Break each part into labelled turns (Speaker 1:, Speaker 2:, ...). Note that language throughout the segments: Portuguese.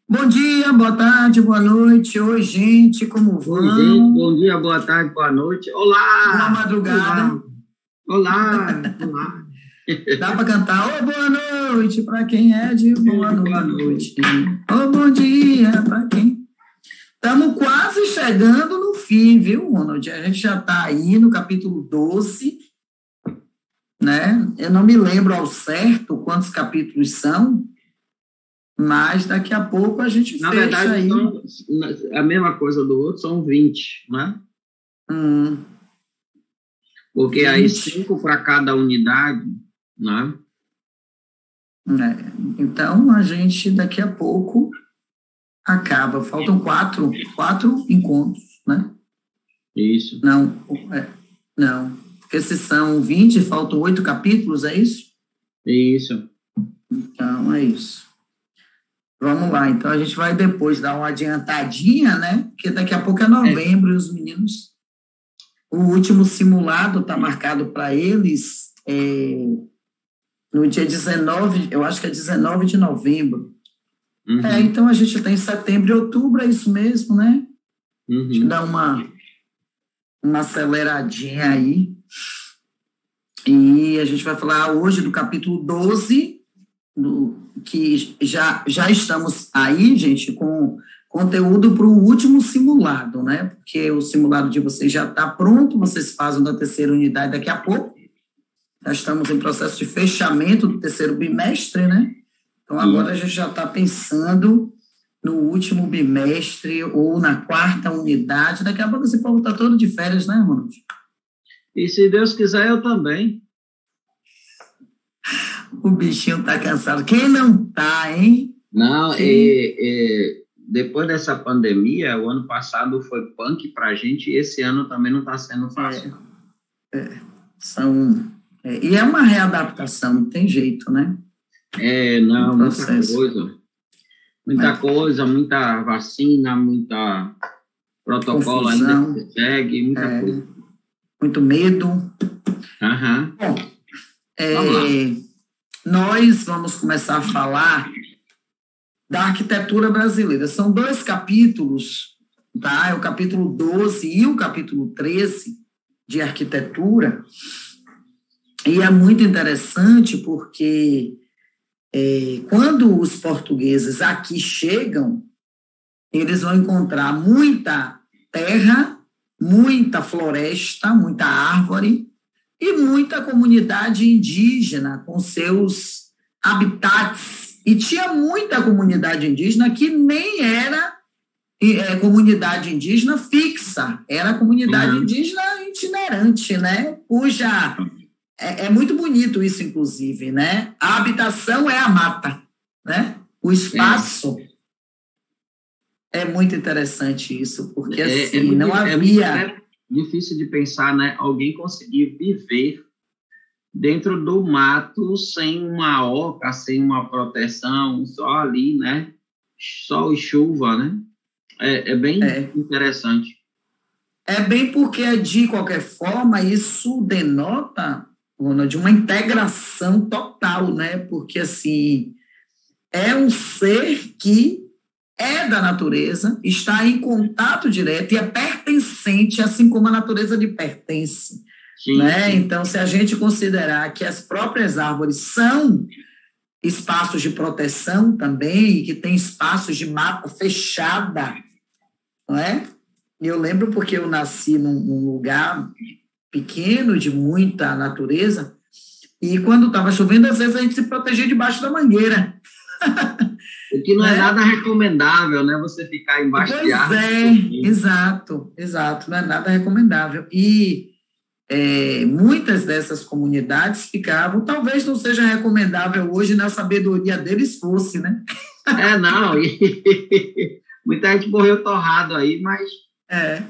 Speaker 1: Bom dia, boa tarde, boa noite. Oi, gente, como
Speaker 2: Oi, gente,
Speaker 1: vão?
Speaker 2: bom dia, boa tarde, boa noite.
Speaker 1: Boa
Speaker 2: Olá!
Speaker 1: madrugada.
Speaker 2: Olá! Olá! Olá!
Speaker 1: Dá para cantar? Ô, boa noite para quem é de boa
Speaker 2: Boa
Speaker 1: noite.
Speaker 2: noite.
Speaker 1: Ô, bom dia para quem. Estamos quase chegando no fim, viu, Ronald? A gente já está aí no capítulo 12, né? Eu não me lembro ao certo quantos capítulos são, mas daqui a pouco a gente
Speaker 2: Na
Speaker 1: fecha
Speaker 2: verdade,
Speaker 1: aí.
Speaker 2: são a mesma coisa do outro, são 20, né?
Speaker 1: Hum,
Speaker 2: Porque aí
Speaker 1: 20.
Speaker 2: 5 para cada unidade, né?
Speaker 1: Então, a gente daqui a pouco acaba. Faltam quatro encontros, né?
Speaker 2: Isso,
Speaker 1: Não, não. Porque se são 20, faltam 8 capítulos, é isso?
Speaker 2: isso.
Speaker 1: Então, é isso. Vamos lá. Então, a gente vai depois dar uma adiantadinha, né? Porque daqui a pouco é
Speaker 2: É,
Speaker 1: novembro e os meninos. O último simulado está marcado para eles no dia 19, eu acho que é 19 de novembro.
Speaker 2: uhum,
Speaker 1: Então a gente tem setembro e outubro, é isso mesmo, né? A gente
Speaker 2: uhum.
Speaker 1: dá uma aceleradinha aí. E a gente vai falar hoje do capítulo 12, que já estamos aí, gente, com conteúdo para o último simulado, né? Porque o simulado de vocês já está pronto, vocês fazem da terceira unidade daqui a pouco. Já estamos em processo de fechamento do terceiro bimestre, né? Então agora a
Speaker 2: Isso.
Speaker 1: gente já está pensando no último bimestre ou na quarta unidade. Daqui a pouco esse povo está todo de férias, né, Ronald?
Speaker 2: E se Deus quiser, eu também.
Speaker 1: O bichinho tá cansado. Quem não tá, hein?
Speaker 2: Não,
Speaker 1: Quem...
Speaker 2: depois dessa pandemia, o ano passado foi punk para a gente e esse ano também não está sendo fácil.
Speaker 1: São... e é uma readaptação, não tem jeito, né? Um
Speaker 2: Não,
Speaker 1: processo.
Speaker 2: muita coisa, muita vacina, muita protocolo ainda que
Speaker 1: Confusão,
Speaker 2: se segue, muita coisa.
Speaker 1: muito medo.
Speaker 2: Aham.
Speaker 1: Bom,
Speaker 2: Vamos lá.
Speaker 1: nós vamos começar a falar da arquitetura brasileira. São 2 capítulos, tá? É o capítulo 12 e o capítulo 13 de arquitetura. E é muito interessante porque quando os portugueses aqui chegam, eles vão encontrar muita terra, muita floresta, muita árvore e muita comunidade indígena com seus habitats. E tinha muita comunidade indígena que nem era comunidade indígena fixa, era comunidade
Speaker 2: Uhum.
Speaker 1: indígena itinerante, né? Cuja é muito bonito isso, inclusive, né? A habitação é a mata, né? O
Speaker 2: É,
Speaker 1: espaço é muito interessante isso, porque
Speaker 2: é,
Speaker 1: assim, não
Speaker 2: é muito
Speaker 1: havia.
Speaker 2: até difícil de pensar, né? Alguém conseguir viver dentro do mato sem uma oca, sem uma proteção, só ali, né? Sol e chuva, né? É bem
Speaker 1: É,
Speaker 2: interessante.
Speaker 1: é bem porque, de qualquer forma, isso denota, Ronald, uma integração total, né? Porque, assim, é um ser que é da natureza, está em contato direto e é pertencente, assim como a natureza lhe pertence.
Speaker 2: Sim,
Speaker 1: Né?
Speaker 2: sim.
Speaker 1: Então, se a gente considerar que as próprias árvores são espaços de proteção também, e que tem espaços de mata fechada, não é? Eu lembro porque eu nasci num lugar pequeno, de muita natureza, e quando estava chovendo, às vezes a gente se protegia debaixo da mangueira,
Speaker 2: O que não é
Speaker 1: né?
Speaker 2: nada recomendável, né? Você ficar embaixo de
Speaker 1: Pois
Speaker 2: árvore.
Speaker 1: é, exato, exato, não é nada recomendável. E muitas dessas comunidades ficavam, talvez não seja recomendável hoje, na sabedoria deles fosse, né?
Speaker 2: Não, e muita gente morreu torrado aí, mas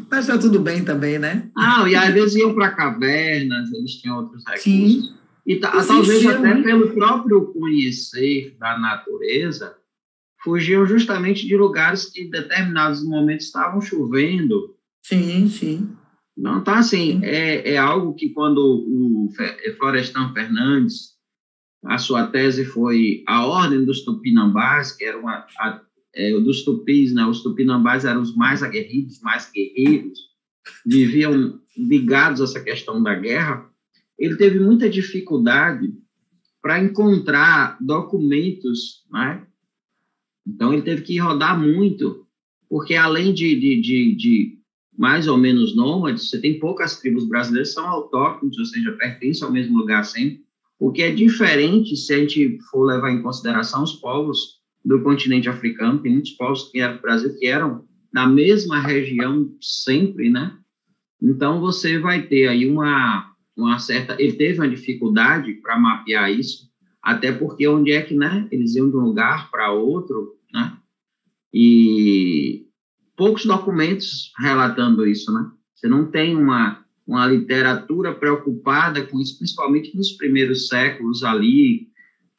Speaker 1: Mas está tudo bem também, né?
Speaker 2: e às vezes iam para cavernas, eles tinham outros recursos.
Speaker 1: Sim,
Speaker 2: E talvez
Speaker 1: existiam,
Speaker 2: até
Speaker 1: né?
Speaker 2: pelo próprio conhecer da natureza, fugiam justamente de lugares que em determinados momentos estavam chovendo.
Speaker 1: Sim, sim,
Speaker 2: Não, tá assim,
Speaker 1: sim.
Speaker 2: é algo que quando o Florestan Fernandes, a sua tese foi a Ordem dos Tupinambás, que era dos tupis, né? Os tupinambás eram os mais aguerridos, mais guerreiros, viviam ligados a essa questão da guerra. Ele teve muita dificuldade para encontrar documentos, né? Então, ele teve que rodar muito, porque além de mais ou menos nômades, você tem poucas tribos brasileiras que são autóctones, ou seja, pertencem ao mesmo lugar sempre, o que é diferente se a gente for levar em consideração os povos do continente africano. Tem muitos povos que eram do Brasil que eram da mesma região sempre, né? Então, você vai ter aí uma certa... Ele teve uma dificuldade para mapear isso, até porque onde é que, né, eles iam de um lugar para outro, né? E poucos documentos relatando isso, né? Você não tem uma literatura preocupada com isso, principalmente nos primeiros séculos ali,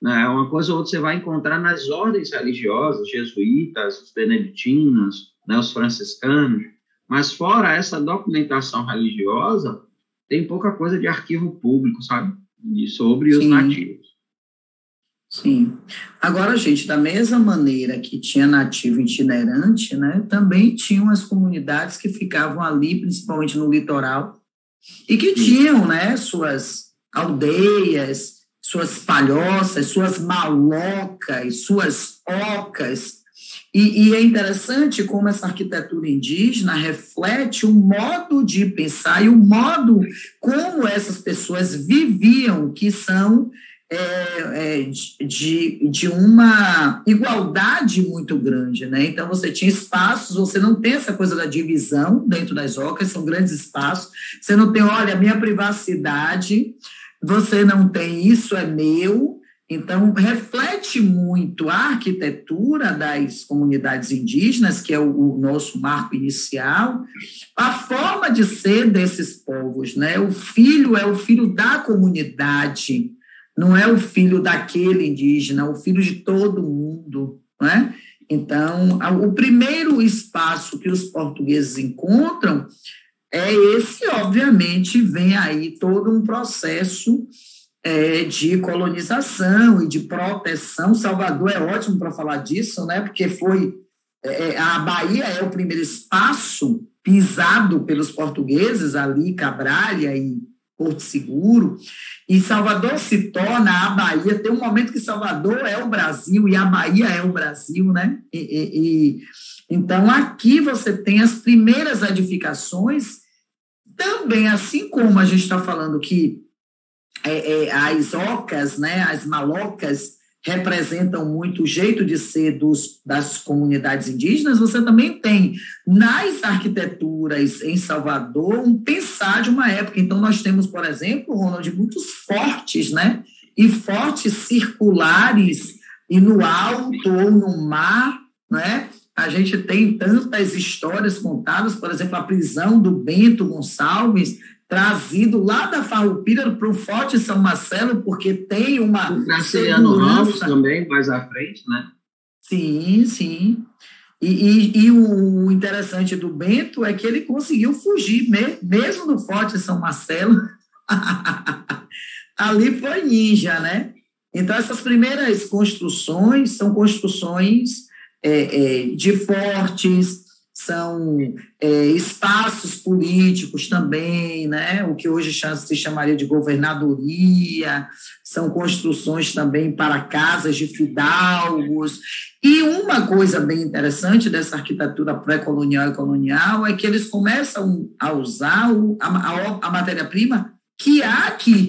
Speaker 2: né? Uma coisa ou outra você vai encontrar nas ordens religiosas, os jesuítas, os beneditinos, né, os franciscanos, mas fora essa documentação religiosa, tem pouca coisa de arquivo público, sabe? Sobre os nativos.
Speaker 1: Sim. Agora, gente, da mesma maneira que tinha nativo itinerante, né, também tinham as comunidades que ficavam ali, principalmente no litoral, e que tinham, né, suas aldeias, suas palhoças, suas malocas, suas ocas. E é interessante como essa arquitetura indígena reflete o modo de pensar e o modo como essas pessoas viviam, que são de uma igualdade muito grande, né? Então, você tinha espaços, você não tem essa coisa da divisão dentro das ocas, são grandes espaços, você não tem, olha, minha privacidade, você não tem, isso é meu. Então, reflete muito a arquitetura das comunidades indígenas, que é o nosso marco inicial, a forma de ser desses povos, né? O filho é o filho da comunidade, não é o filho daquele indígena, é o filho de todo mundo, né? Então, o primeiro espaço que os portugueses encontram é esse, obviamente, vem aí todo um processo de colonização e de proteção. Salvador é ótimo para falar disso, né? Porque a Bahia é o primeiro espaço pisado pelos portugueses, ali, Cabralha e Porto Seguro, e Salvador se torna a Bahia. Tem um momento que Salvador é o Brasil e a Bahia é o Brasil, né? Então, aqui você tem as primeiras edificações, também, assim como a gente está falando que as ocas, né, as malocas, representam muito o jeito de ser das comunidades indígenas, você também tem nas arquiteturas em Salvador um pensar de uma época. Então, nós temos, por exemplo, Ronald, muitos fortes, né, e fortes circulares, e no alto ou no mar, né? A gente tem tantas histórias contadas, por exemplo, a prisão do Bento Gonçalves, trazido lá da Farroupilha para o Forte São Marcelo, porque tem uma
Speaker 2: o Graciliano Ramos também, mais à frente, né?
Speaker 1: Sim, sim. E o interessante do Bento é que ele conseguiu fugir, mesmo no Forte São Marcelo. Ali foi ninja, né? Então, essas primeiras construções são construções de fortes, são espaços políticos também, né? O que hoje se chamaria de governadoria, são construções também para casas de fidalgos. E uma coisa bem interessante dessa arquitetura pré-colonial e colonial é que eles começam a usar a matéria-prima que há aqui,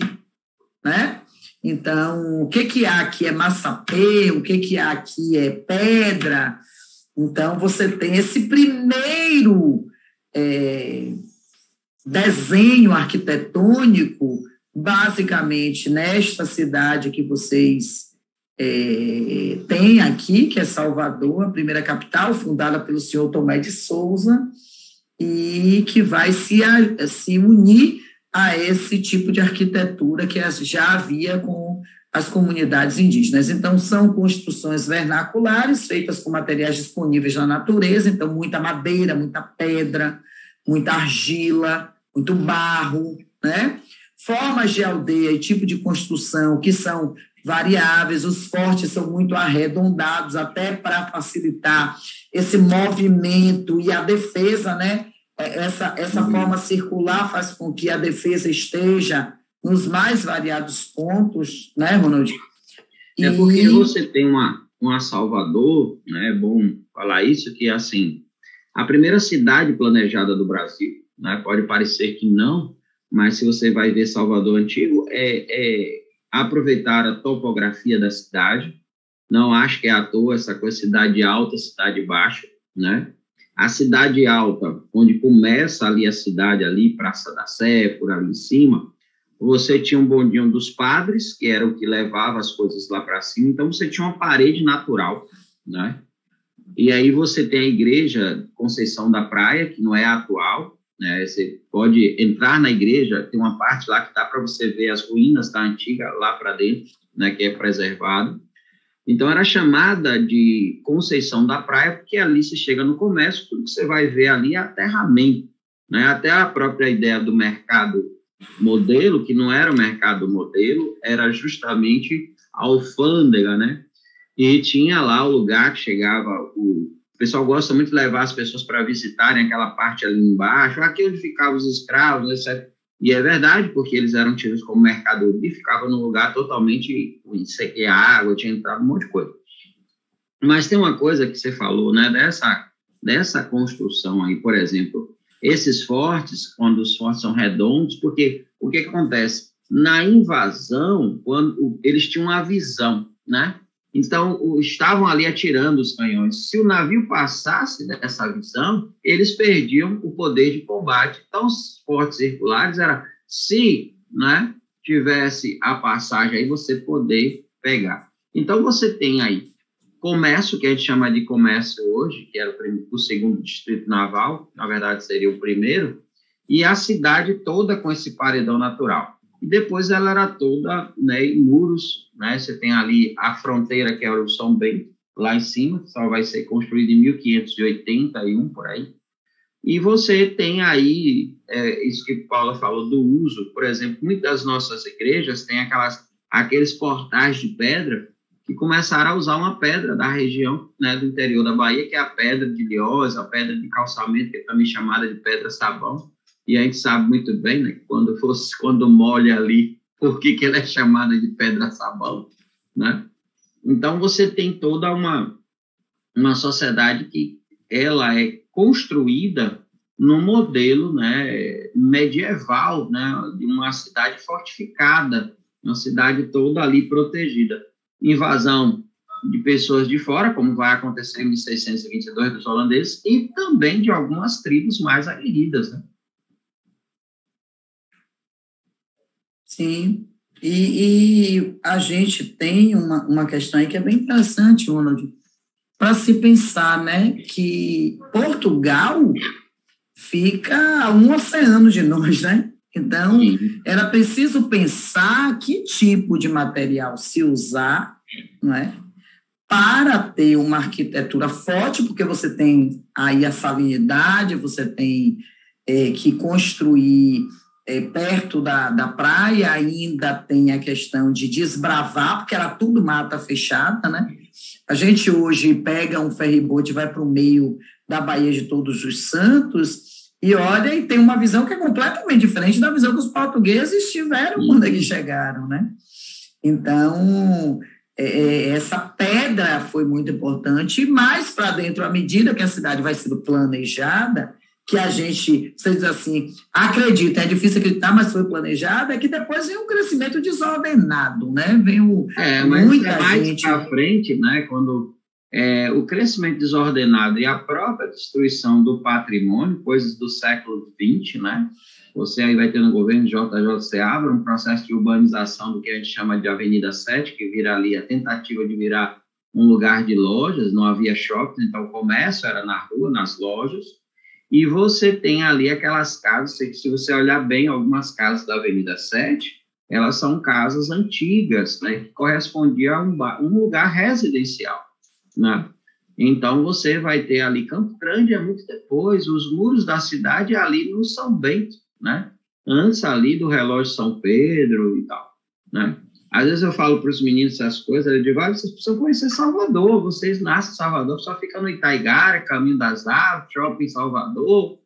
Speaker 1: né? Então, o que há aqui é massapê, o que há aqui é pedra. Então, você tem esse primeiro desenho arquitetônico, basicamente, nesta cidade que vocês têm aqui, que é Salvador, a primeira capital, fundada pelo senhor Tomé de Souza, e que vai se unir a esse tipo de arquitetura que já havia com as comunidades indígenas. Então, são construções vernaculares, feitas com materiais disponíveis na natureza, então, muita madeira, muita pedra, muita argila, muito barro, né? Formas de aldeia e tipo de construção que são variáveis, os fortes são muito arredondados, até para facilitar esse movimento e a defesa, né? Essa forma circular faz com que a defesa esteja nos mais variados pontos, né, Ronald?
Speaker 2: É porque você tem uma Salvador, né, é bom falar isso, que, assim, a primeira cidade planejada do Brasil, né, pode parecer que não, mas se você vai ver Salvador Antigo, aproveitar a topografia da cidade, não acho que é à toa essa coisa, cidade alta, cidade baixa, né? A cidade alta, onde começa ali a cidade, ali, Praça da Sé, por ali em cima, você tinha um bondinho dos padres, que era o que levava as coisas lá para cima, então você tinha uma parede natural, né? E aí você tem a igreja Conceição da Praia, que não é atual, né? Você pode entrar na igreja, tem uma parte lá que dá para você ver as ruínas da antiga lá para dentro, né? Que é preservado. Então era chamada de Conceição da Praia, porque ali se chega no comércio, tudo que você vai ver ali é aterramento, né? Até a própria ideia do mercado modelo, que não era o mercado modelo, era justamente a alfândega, né? E tinha lá o lugar que chegava, o pessoal gosta muito de levar as pessoas para visitarem aquela parte ali embaixo, aqui onde ficavam os escravos, etc. E é verdade, porque eles eram tidos como mercadoria e ficavam num lugar totalmente sem água, tinha entrado um monte de coisa. Mas tem uma coisa que você falou, né, dessa construção aí, por exemplo, esses fortes, quando os fortes são redondos, porque o que acontece? Na invasão, quando eles tinham uma visão, né? Então, estavam ali atirando os canhões. Se o navio passasse dessa visão, eles perdiam o poder de combate. Então, os fortes circulares era, se, né, tivesse a passagem, aí você poder pegar. Então, você tem aí comércio, que a gente chama de comércio hoje, que era o segundo distrito naval, na verdade seria o primeiro, e a cidade toda com esse paredão natural. E depois ela era toda, né, em muros, né? Você tem ali a fronteira, que era o São Bento, lá em cima, que só vai ser construída em 1581, por aí. E você tem aí, isso que Paula falou do uso, por exemplo, muitas das nossas igrejas têm aqueles portais de pedra que começaram a usar uma pedra da região, né, do interior da Bahia, que é a pedra de Ilhéus, a pedra de calçamento, que é também chamada de pedra-sabão. E a gente sabe muito bem, né, quando molha ali, por que ela é chamada de pedra-sabão, né? Então, você tem toda uma sociedade que ela é construída no modelo, né, medieval, né, de uma cidade fortificada, uma cidade toda ali protegida. Invasão de pessoas de fora, como vai acontecer em 1622 dos holandeses, e também de algumas tribos mais aguerridas, né?
Speaker 1: Sim, e a gente tem uma questão aí que é bem interessante, Ronald, para se pensar, né, que Portugal fica a um oceano de nós, né? Então, era preciso pensar que tipo de material se usar, não é? Para ter uma arquitetura forte, porque você tem aí a salinidade, você tem que construir perto da praia, ainda tem a questão de desbravar, porque era tudo mata fechada, né? A gente hoje pega um ferryboat e vai para o meio da Baía de Todos os Santos e olha e tem uma visão que é completamente diferente da visão que os portugueses tiveram quando eles chegaram, né? Então, essa pedra foi muito importante, e mais para dentro, à medida que a cidade vai sendo planejada, que a gente, você diz assim, acredita, é difícil acreditar, mas foi planejada, é que depois vem um crescimento desordenado, né? Vem muita gente...
Speaker 2: Mais para frente, né, quando o crescimento desordenado e a própria destruição do patrimônio, coisas do século XX, né? Você aí vai ter no governo JJ Seabra um processo de urbanização do que a gente chama de Avenida 7, que vira ali a tentativa de virar um lugar de lojas, não havia shopping, então o comércio era na rua, nas lojas, e você tem ali aquelas casas, se você olhar bem, algumas casas da Avenida 7, elas são casas antigas, né, que correspondiam a um lugar residencial, né? Então, você vai ter ali Campo Grande, é muito depois, os muros da cidade ali no São Bento, né? Antes ali do relógio São Pedro e tal, né? Às vezes eu falo para os meninos essas coisas, eu digo, olha, vocês precisam conhecer Salvador, vocês nascem em Salvador, só fica no Itaigara, Caminho das Aves, Shopping Salvador,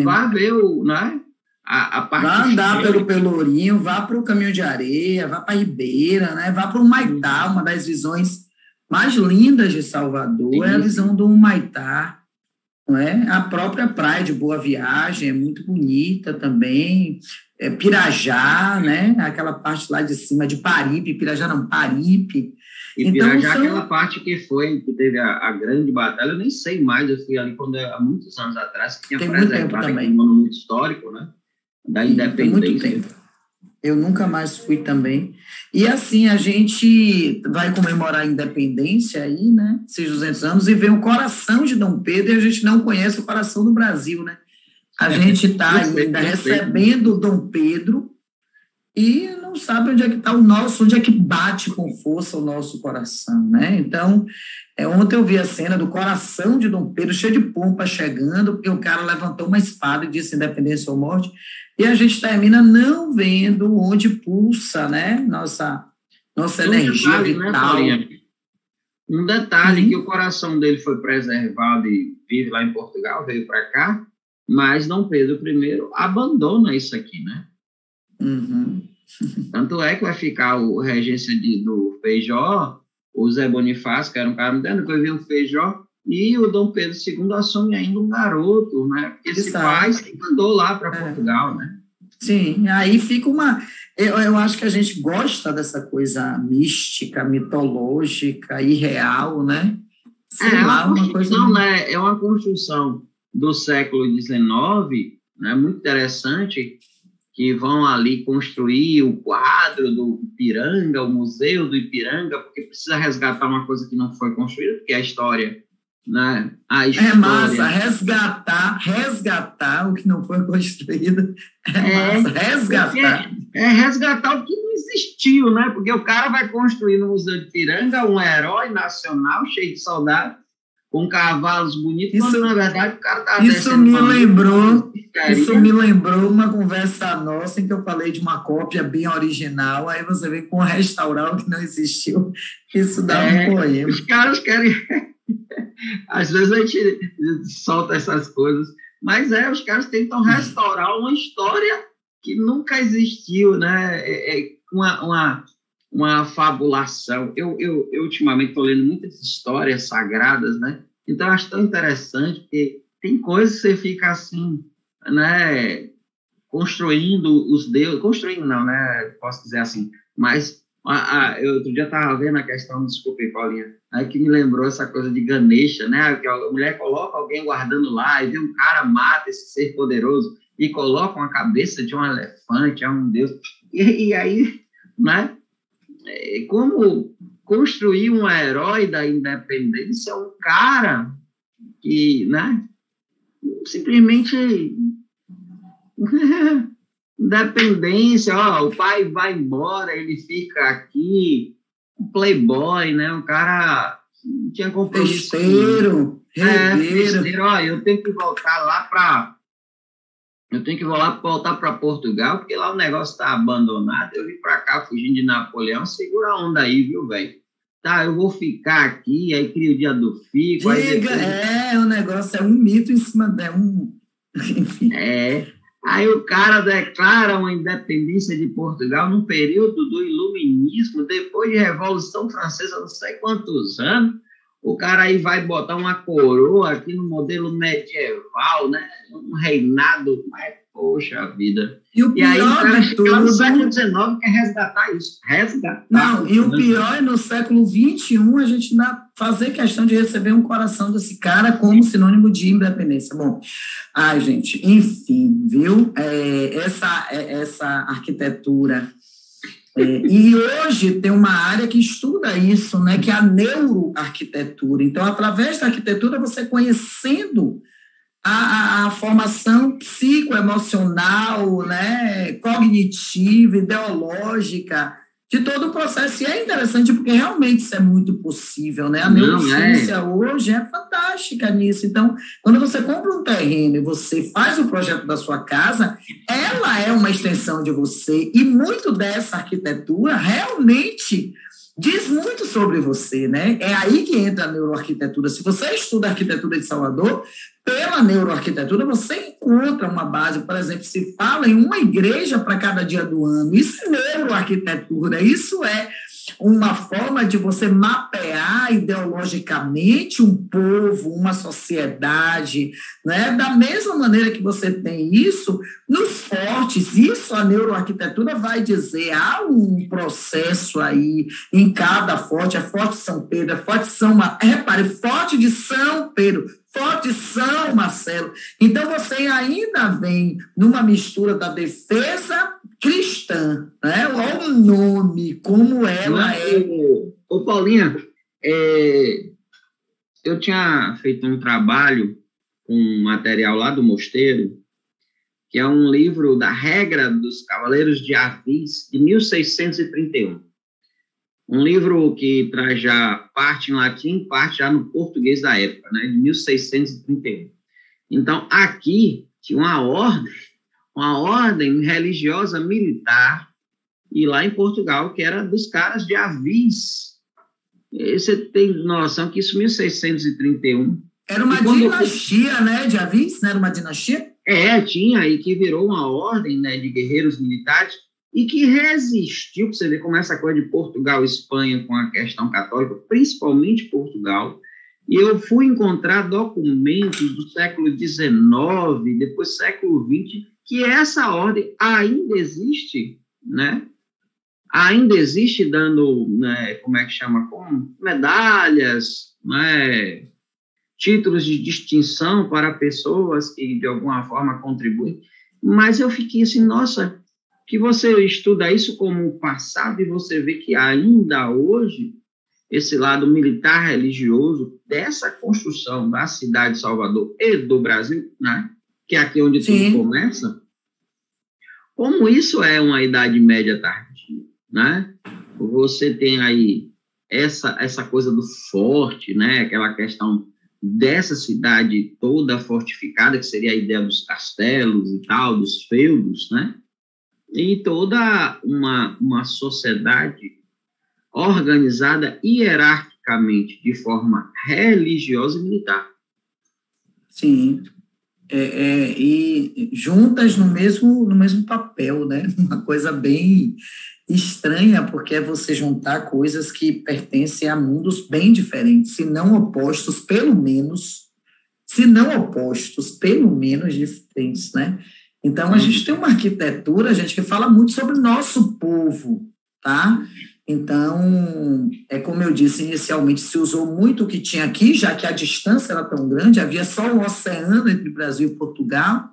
Speaker 2: vá ver né, a parte...
Speaker 1: Vá andar pelo Pelourinho, vá para o Caminho de Areia, vá para a Ribeira, né, vá para o Humaitá, uma das visões mais lindas de Salvador, é a visão do Humaitá. Não é? A própria praia de Boa Viagem é muito bonita também, Pirajá, né? Aquela parte lá de cima de Paripe, Pirajá não, Paripe.
Speaker 2: E então, Pirajá, aquela parte que teve a grande batalha, eu nem sei mais, eu fui ali há muitos anos atrás, que tinha preservado aquele monumento histórico, né? Da Independência.
Speaker 1: Tem muito tempo. Eu nunca mais fui também. E assim, a gente vai comemorar a independência aí, né? Esses 200 anos, e vem o coração de Dom Pedro, e a gente não conhece o coração do Brasil, né? A gente está ainda recebendo Dom Pedro e não sabe onde é que está onde é que bate com força o nosso coração, né? Então, ontem eu vi a cena do coração de Dom Pedro, cheio de pompa chegando, porque o cara levantou uma espada e disse independência ou morte, e a gente termina não vendo onde pulsa, né, nossa energia vital.
Speaker 2: Um detalhe, que o coração dele foi preservado e vive lá em Portugal, veio para cá, mas Dom Pedro I abandona isso aqui, né?
Speaker 1: Uhum.
Speaker 2: Tanto é que vai ficar o regência do Feijó, o Zé Bonifácio, que era um cara moderno, depois veio o Feijó, e o Dom Pedro II assume ainda um garoto, né? Porque esse pai que mandou lá para Portugal, né?
Speaker 1: Sim, aí fica uma... Eu acho que a gente gosta dessa coisa mística, mitológica, irreal, né?
Speaker 2: Uma coisa... né? É uma construção do século XIX, né? Muito interessante, que vão ali construir o quadro do Ipiranga, o museu do Ipiranga, porque precisa resgatar uma coisa que não foi construída, porque é a história... Né?
Speaker 1: É massa, resgatar o que não foi construído. Massa, resgatar.
Speaker 2: Resgatar o que não existiu, né? Porque o cara vai construir no Museu de Piranga um herói nacional cheio de soldados, com cavalos bonitos, quando na verdade o cara está
Speaker 1: Isso me lembrou uma conversa nossa em que eu falei de uma cópia bem original, aí você vem com restaurar o que não existiu. Isso dá um poema.
Speaker 2: Os caras querem... Às vezes a gente solta essas coisas, mas os caras tentam restaurar uma história que nunca existiu, né? Uma fabulação. Eu ultimamente estou lendo muitas histórias sagradas, né? Então eu acho tão interessante, porque tem coisas que você fica assim, né? Construindo os deuses, construindo não, né? Posso dizer assim, mas eu outro dia estava vendo a questão, desculpe, Paulinha, aí que me lembrou essa coisa de Ganesha, né? Que a mulher coloca alguém guardando lá, e vê um cara mata esse ser poderoso e coloca uma cabeça de um elefante, é um deus. E aí, né? Como construir um herói da independência é um cara que, né? Simplesmente... Independência, o pai vai embora, ele fica aqui, um playboy, né? Um cara não tinha compromisso.
Speaker 1: Festeiro.
Speaker 2: Eu tenho que voltar lá para... Eu tenho que voltar para Portugal, porque lá o negócio está abandonado. Eu vim para cá fugindo de Napoleão. Segura a onda aí, viu, velho? Tá, eu vou ficar aqui, aí cria o dia do fico.
Speaker 1: O negócio é um mito em cima enfim.
Speaker 2: Aí o cara declara uma independência de Portugal no período do Iluminismo, depois de Revolução Francesa, não sei quantos anos. O cara aí vai botar uma coroa aqui no modelo medieval, né? Um reinado, mas poxa vida.
Speaker 1: E o pior
Speaker 2: aí o cara chega no século XIX quer resgatar isso.
Speaker 1: E o pior é no século XXI a gente ainda fazer questão de receber um coração desse cara como sinônimo de independência. Bom, gente, enfim, viu? Essa arquitetura... e hoje tem uma área que estuda isso, né, que é a neuroarquitetura. Então, através da arquitetura, você conhecendo a formação psicoemocional, né, cognitiva, ideológica de todo o processo. E é interessante porque realmente isso é muito possível, né? A neurociência hoje é fantástica nisso. Então, quando você compra um terreno e você faz o projeto da sua casa, ela é uma extensão de você. E muito dessa arquitetura realmente diz muito sobre você, né? É aí que entra a neuroarquitetura. Se você estuda a arquitetura de Salvador, pela neuroarquitetura, você encontra uma base, por exemplo, se fala em uma igreja para cada dia do ano. Isso é neuroarquitetura, isso é uma forma de você mapear ideologicamente um povo, uma sociedade, né? Da mesma maneira que você tem isso nos fortes, isso a neuroarquitetura vai dizer, há um processo aí em cada forte, é Forte São Pedro, é Forte São, repare, Forte de São Pedro, Forte de São Marcelo. Então, você ainda vem numa mistura da defesa cristã, né? Olha o nome, como ela é.
Speaker 2: Ô, Paulinha, eu tinha feito um trabalho com um material lá do Mosteiro, que é um livro da Regra dos Cavaleiros de Avis, de 1631. Um livro que traz já parte em latim, parte já no português da época, né, de 1631. Então, aqui tinha uma ordem religiosa militar, e lá em Portugal, que era dos caras de Avis. E você tem noção que isso, 1631...
Speaker 1: Era uma dinastia, né, de Avis, não era uma dinastia?
Speaker 2: Tinha, e que virou uma ordem, né, de guerreiros militares, e que resistiu, para você ver como essa coisa de Portugal e Espanha com a questão católica, principalmente Portugal. E eu fui encontrar documentos do século XIX, depois século XX, que essa ordem ainda existe, né? Ainda existe dando, né, como é que chama, como medalhas, né, títulos de distinção para pessoas que de alguma forma contribuem. Mas eu fiquei assim, nossa, que você estuda isso como passado e você vê que ainda hoje esse lado militar religioso dessa construção da cidade de Salvador e do Brasil, né, que é aqui onde tudo começa, como isso é uma Idade Média tardia, né? Você tem aí essa coisa do forte, né, aquela questão dessa cidade toda fortificada, que seria a ideia dos castelos e tal, dos feudos, né? E toda uma sociedade organizada hierarquicamente, de forma religiosa e militar.
Speaker 1: Sim. E juntas no mesmo papel, né? Uma coisa bem estranha, porque é você juntar coisas que pertencem a mundos bem diferentes, se não opostos, pelo menos diferentes, né? Então, a gente tem uma arquitetura, gente, que fala muito sobre o nosso povo, tá? Então, é como eu disse inicialmente, se usou muito o que tinha aqui, já que a distância era tão grande, havia só um oceano entre Brasil e Portugal,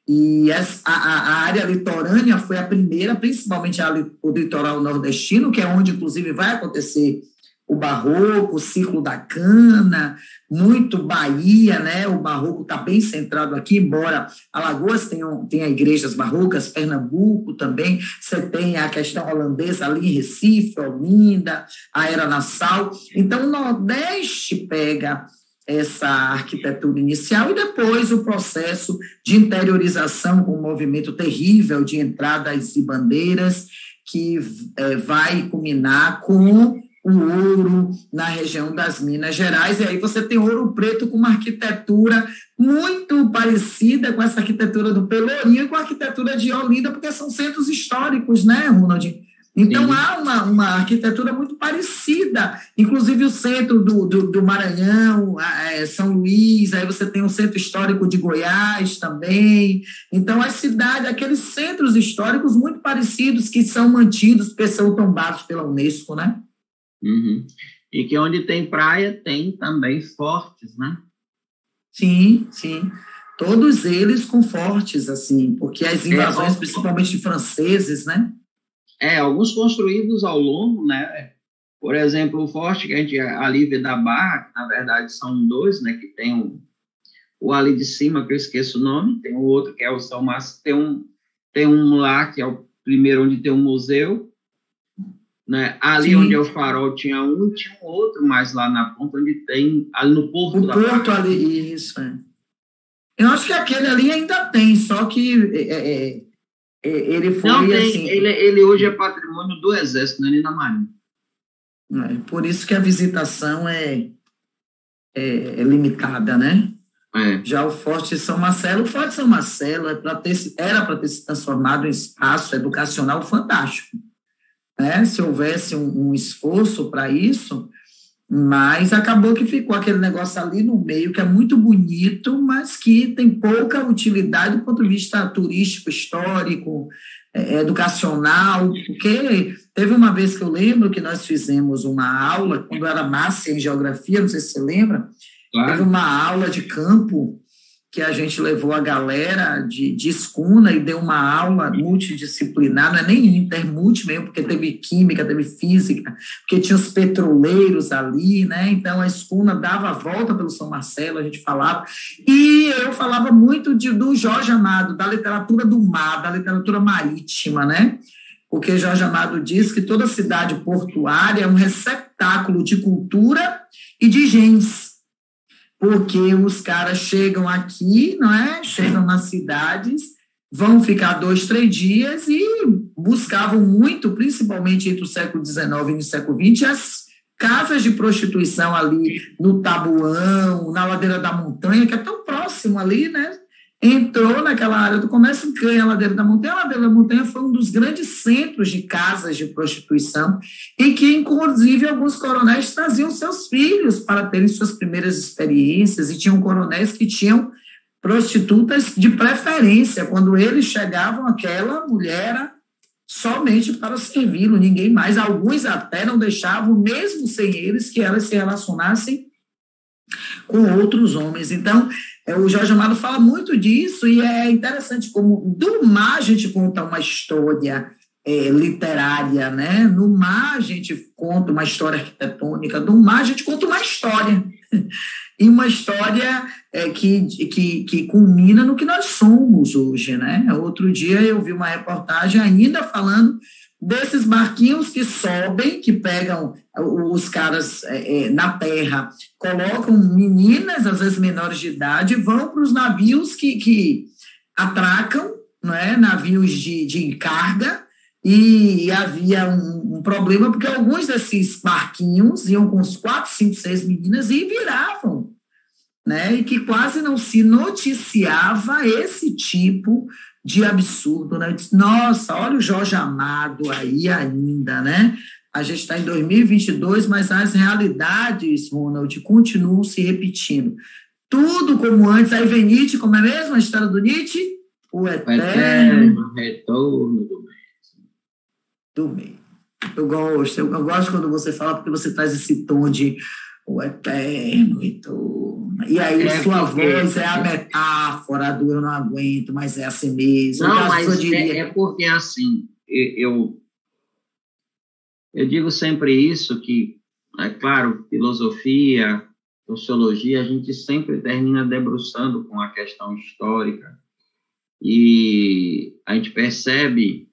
Speaker 1: e a área litorânea foi a primeira, principalmente o litoral nordestino, que é onde, inclusive, vai acontecer o barroco, o ciclo da cana, muito Bahia, né? O barroco está bem centrado aqui, embora Alagoas tenha igrejas barrocas, Pernambuco também, você tem a questão holandesa ali em Recife, Olinda, a Era Nassau. Então, o Nordeste pega essa arquitetura inicial e depois o processo de interiorização com um movimento terrível de entradas e bandeiras que vai culminar com o ouro na região das Minas Gerais, e aí você tem Ouro Preto com uma arquitetura muito parecida com essa arquitetura do Pelourinho e com a arquitetura de Olinda, porque são centros históricos, né, Ronald? Então, há uma arquitetura muito parecida, inclusive o centro do Maranhão, São Luís, aí você tem o centro histórico de Goiás também. Então, as cidades, aqueles centros históricos muito parecidos que são mantidos, porque são tombados pela Unesco, né?
Speaker 2: Uhum. E que onde tem praia tem também fortes, né?
Speaker 1: Sim. Todos eles com fortes, assim, porque as invasões, principalmente de franceses, né?
Speaker 2: Alguns construídos ao longo, né? Por exemplo, o forte que a gente ali vê da Barra, que na verdade são dois, né? Que tem o ali de cima, que eu esqueço o nome, tem o outro que é o São Márcio, tem um lá que é o primeiro onde tem um museu, né? Ali
Speaker 1: Sim.
Speaker 2: onde é o farol tinha um outro, mas lá na ponta onde tem, ali no porto
Speaker 1: O porto ali, isso, Eu acho que aquele ali ainda tem, só que ele foi
Speaker 2: Não tem,
Speaker 1: assim...
Speaker 2: ele hoje é patrimônio do Exército, não é nem da Marinha.
Speaker 1: Por isso que a visitação é limitada, né? Já o Forte de São Marcelo, o Forte de São Marcelo era para ter se transformado em espaço educacional fantástico, né? Se houvesse um esforço para isso, mas acabou que ficou aquele negócio ali no meio, que é muito bonito, mas que tem pouca utilidade do ponto de vista turístico, histórico, educacional, porque teve uma vez que eu lembro que nós fizemos uma aula, quando era massa em geografia, não sei se você lembra, claro. Teve uma aula de campo que a gente levou a galera de escuna e deu uma aula multidisciplinar, não é nem intermulti mesmo, porque teve química, teve física, porque tinha os petroleiros ali, né? Então a escuna dava a volta pelo São Marcelo, a gente falava, e eu falava muito do Jorge Amado, da literatura do mar, da literatura marítima, né? Porque Jorge Amado diz que toda cidade portuária é um receptáculo de cultura e de gens, porque os caras chegam aqui, não é? Chegam nas cidades, vão ficar 2, 3 dias e buscavam muito, principalmente entre o século XIX e o século XX, as casas de prostituição ali no Tabuão, na Ladeira da Montanha, que é tão próximo ali, né? Entrou naquela área do comércio, ganha a Ladeira da Montanha. A Ladeira da Montanha foi um dos grandes centros de casas de prostituição e que, inclusive, alguns coronéis traziam seus filhos para terem suas primeiras experiências, e tinham coronéis que tinham prostitutas de preferência. Quando eles chegavam, aquela mulher era somente para servi-lo, ninguém mais. Alguns até não deixavam, mesmo sem eles, que elas se relacionassem com outros homens. Então, o Jorge Amado fala muito disso, e é interessante como do mar a gente conta uma história literária, né? No mar a gente conta uma história arquitetônica, no mar a gente conta uma história, e uma história que culmina no que nós somos hoje, né? Outro dia eu vi uma reportagem ainda falando desses barquinhos que sobem, que pegam os caras na terra, colocam meninas, às vezes menores de idade, vão para os navios que atracam, não é? Navios de carga, e havia um problema, porque alguns desses barquinhos iam com uns 4, 5, 6 meninas e viravam, né? E que quase não se noticiava esse tipo de absurdo, né? Eu disse, nossa, olha o Jorge Amado aí ainda, né? A gente está em 2022, mas as realidades, Ronald, continuam se repetindo. Tudo como antes. Aí vem Nietzsche, como é mesmo a história do Nietzsche? O eterno
Speaker 2: retorno
Speaker 1: do meio. Eu gosto quando você fala, porque você traz esse tom de o eterno retorno. E aí sua voz é a metáfora do eu não aguento, mas é assim mesmo.
Speaker 2: Não, mas é porque assim, eu digo sempre isso, que, é claro, filosofia, sociologia, a gente sempre termina debruçando com a questão histórica, e a gente percebe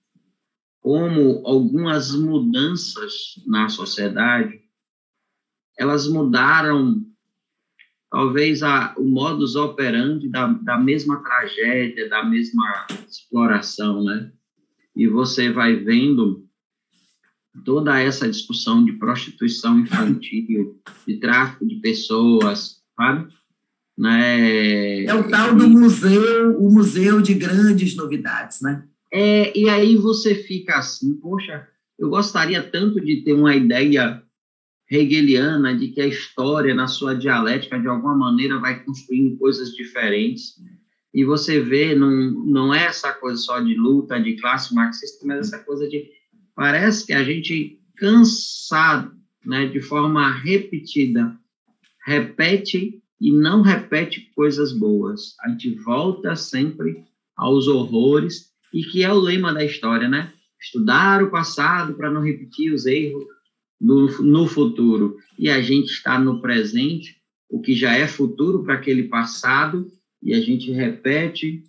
Speaker 2: como algumas mudanças na sociedade, elas mudaram, talvez, o modus operandi da mesma tragédia, da mesma exploração, né? E você vai vendo toda essa discussão de prostituição infantil, de tráfico de pessoas, sabe? Né?
Speaker 1: É o tal do museu, o museu de grandes novidades, né?
Speaker 2: E aí você fica assim, poxa, eu gostaria tanto de ter uma ideia hegeliana de que a história, na sua dialética, de alguma maneira, vai construindo coisas diferentes. E você vê, não é essa coisa só de luta, de classe marxista, mas essa coisa de... Parece que a gente, cansado, né, de forma repetida, repete e não repete coisas boas. A gente volta sempre aos horrores, e que é o lema da história, né? Estudar o passado para não repetir os erros no futuro. E a gente está no presente, o que já é futuro para aquele passado, e a gente repete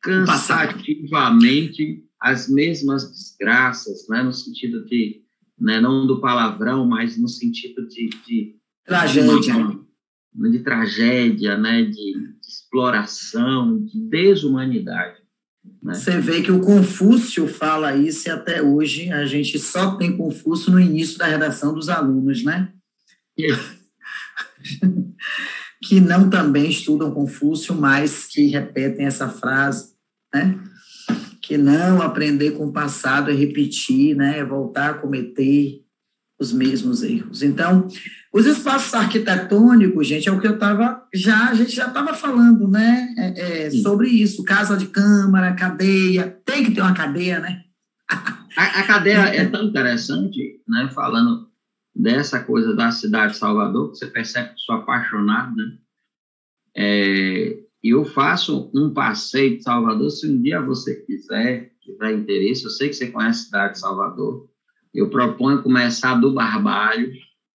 Speaker 2: cansativamente as mesmas desgraças, né? No sentido de né? Não do palavrão, mas no sentido de
Speaker 1: tragédia.
Speaker 2: De tragédia, né? De exploração, de desumanidade. Né?
Speaker 1: Você vê que o Confúcio fala isso e até hoje a gente só tem Confúcio no início da redação dos alunos, né? Que não também estudam Confúcio, mas que repetem essa frase, né? Que não aprender com o passado é repetir, né? É voltar a cometer os mesmos erros. Então, os espaços arquitetônicos, gente, é o que a gente já estava falando, né? Sobre isso, casa de câmara, cadeia, tem que ter uma cadeia, né?
Speaker 2: A cadeia é tão interessante, né? Falando dessa coisa da cidade de Salvador, que você percebe que sou apaixonado, né? Eu faço um passeio de Salvador, se um dia você tiver interesse, eu sei que você conhece a cidade de Salvador, eu proponho começar do Barbalho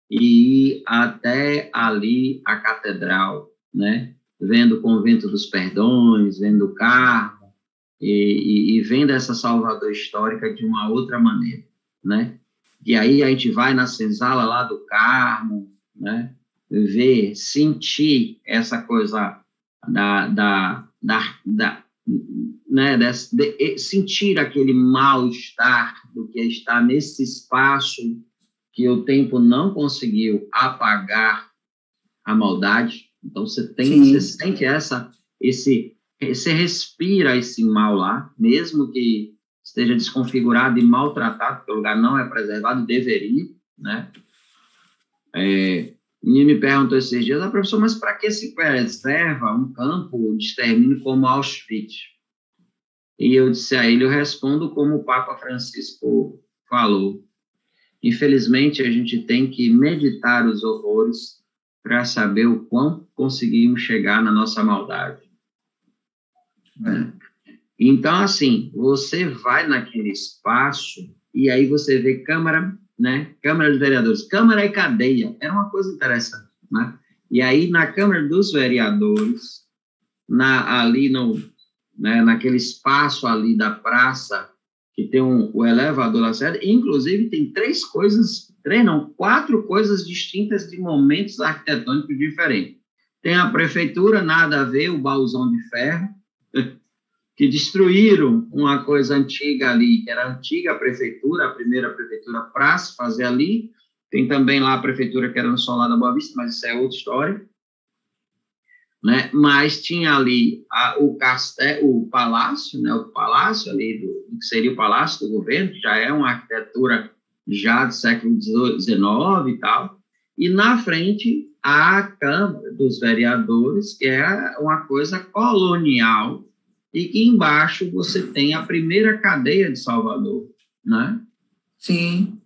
Speaker 2: e ir até ali a Catedral, né? Vendo o Convento dos Perdões, vendo o Carmo e vendo essa Salvador histórica de uma outra maneira, né? E aí a gente vai na senzala lá do Carmo, né? Ver, sentir essa coisa né, sentir aquele mal-estar do que está nesse espaço que o tempo não conseguiu apagar a maldade. Então, você sente você respira esse mal lá, mesmo que esteja desconfigurado e maltratado, porque o lugar não é preservado, deveria, né? E me perguntou esses dias, professor, mas para que se preserva um campo de extermínio como Auschwitz? E eu disse a ele, eu respondo como o Papa Francisco falou. Infelizmente, a gente tem que meditar os horrores para saber o quão conseguimos chegar na nossa maldade. Então, assim, você vai naquele espaço e aí você vê Câmara, né? Câmara de Vereadores, Câmara e cadeia, era uma coisa interessante, né? E aí, na Câmara dos Vereadores, ali naquele espaço ali da praça, que tem o elevador Lacerda, inclusive tem quatro coisas distintas de momentos arquitetônicos diferentes. Tem a prefeitura, nada a ver, o baúzão de ferro, que destruíram uma coisa antiga ali, que era a antiga prefeitura, a primeira prefeitura para se fazer ali. Tem também lá a prefeitura que era no Solar da Boa Vista, mas isso é outra história. Né? Mas tinha ali o palácio, né? O palácio ali, do que seria o palácio do governo, que já é uma arquitetura já do século XIX e tal. E na frente, a Câmara dos Vereadores, que é uma coisa colonial, e que embaixo você tem a primeira cadeia de Salvador, né?
Speaker 1: Sim.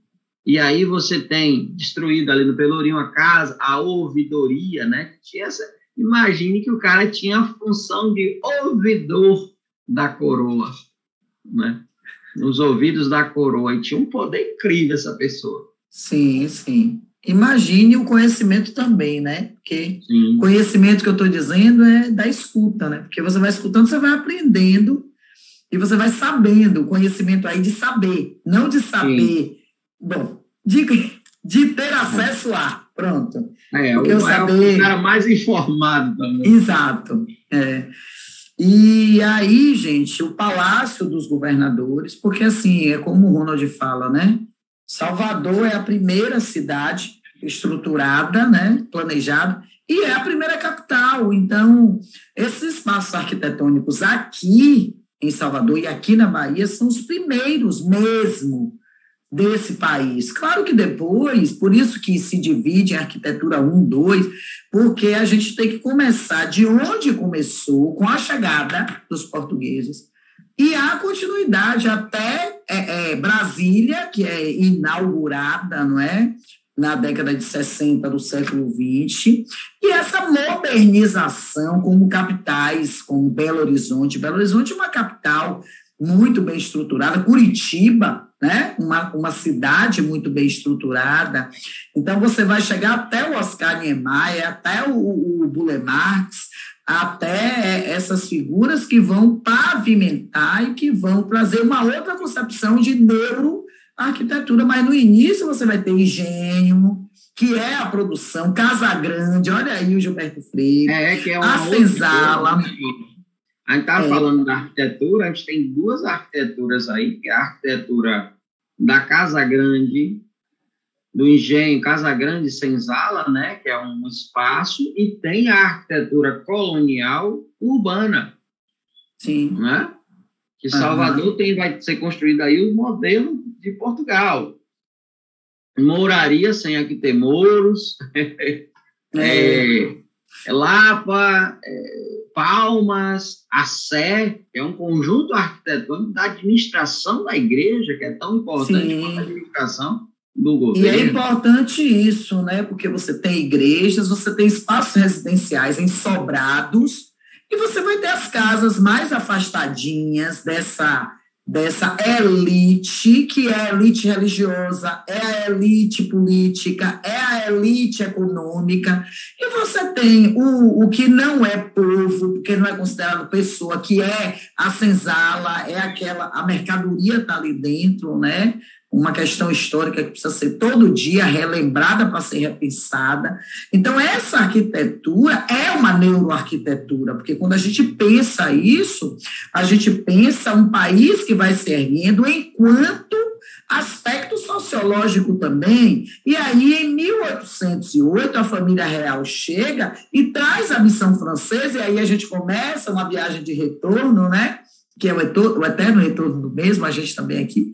Speaker 2: E aí você tem destruído ali no Pelourinho a casa, a ouvidoria, né? Imagine que o cara tinha a função de ouvidor da coroa, né? Nos ouvidos da coroa, e tinha um poder incrível essa pessoa.
Speaker 1: Sim, sim. Imagine o conhecimento também, né? Porque o conhecimento que eu estou dizendo é da escuta, né? Porque você vai escutando, você vai aprendendo e você vai sabendo, o conhecimento aí de saber, não de saber, sim. Bom, de ter acesso a, pronto.
Speaker 2: O cara mais informado também.
Speaker 1: Exato. E aí, gente, o Palácio dos Governadores, porque assim, é como o Ronald fala, né? Salvador é a primeira cidade estruturada, né, planejada, e é a primeira capital. Então, esses espaços arquitetônicos aqui em Salvador e aqui na Bahia são os primeiros mesmo desse país. Claro que depois, por isso que se divide em arquitetura 1, 2, porque a gente tem que começar de onde começou, com a chegada dos portugueses, e a continuidade até Brasília, que é inaugurada, não é? Na década de 60 do século XX, e essa modernização como capitais, como Belo Horizonte. Belo Horizonte é uma capital muito bem estruturada, Curitiba, né? Uma cidade muito bem estruturada. Então, você vai chegar até o Oscar Niemeyer, até o Burle Marx, até essas figuras que vão pavimentar e que vão trazer uma outra concepção de a arquitetura, mas no início você vai ter engenho, que é a produção, Casa Grande, olha aí o Gilberto Freire,
Speaker 2: Que é
Speaker 1: a
Speaker 2: uma outra
Speaker 1: senzala.
Speaker 2: coisa, né? A gente está falando da arquitetura, a gente tem duas arquiteturas aí, que é a arquitetura da Casa Grande, do engenho Casa Grande e Senzala, né, que é um espaço, e tem a arquitetura colonial urbana.
Speaker 1: Sim.
Speaker 2: Né? Que Salvador vai ser construído aí o modelo de Portugal. Moraria sem aqui ter muros, Lapa, Palmas, a Sé, que é um conjunto arquitetônico da administração da igreja, que é tão importante quanto a administração do governo.
Speaker 1: E é importante isso, né? Porque você tem igrejas, você tem espaços residenciais em sobrados, e você vai ter as casas mais afastadinhas dessa elite, que é a elite religiosa, é a elite política, é a elite econômica, e você tem o que não é povo, porque não é considerado pessoa, que é a senzala, é a mercadoria está ali dentro, né? Uma questão histórica que precisa ser todo dia relembrada para ser repensada. Então, essa arquitetura é uma neuroarquitetura, porque quando a gente pensa isso, a gente pensa um país que vai se erguendo enquanto aspecto sociológico também. E aí, em 1808, a família real chega e traz a missão francesa, e aí a gente começa uma viagem de retorno, né? Que é o eterno retorno do mesmo, a gente também aqui,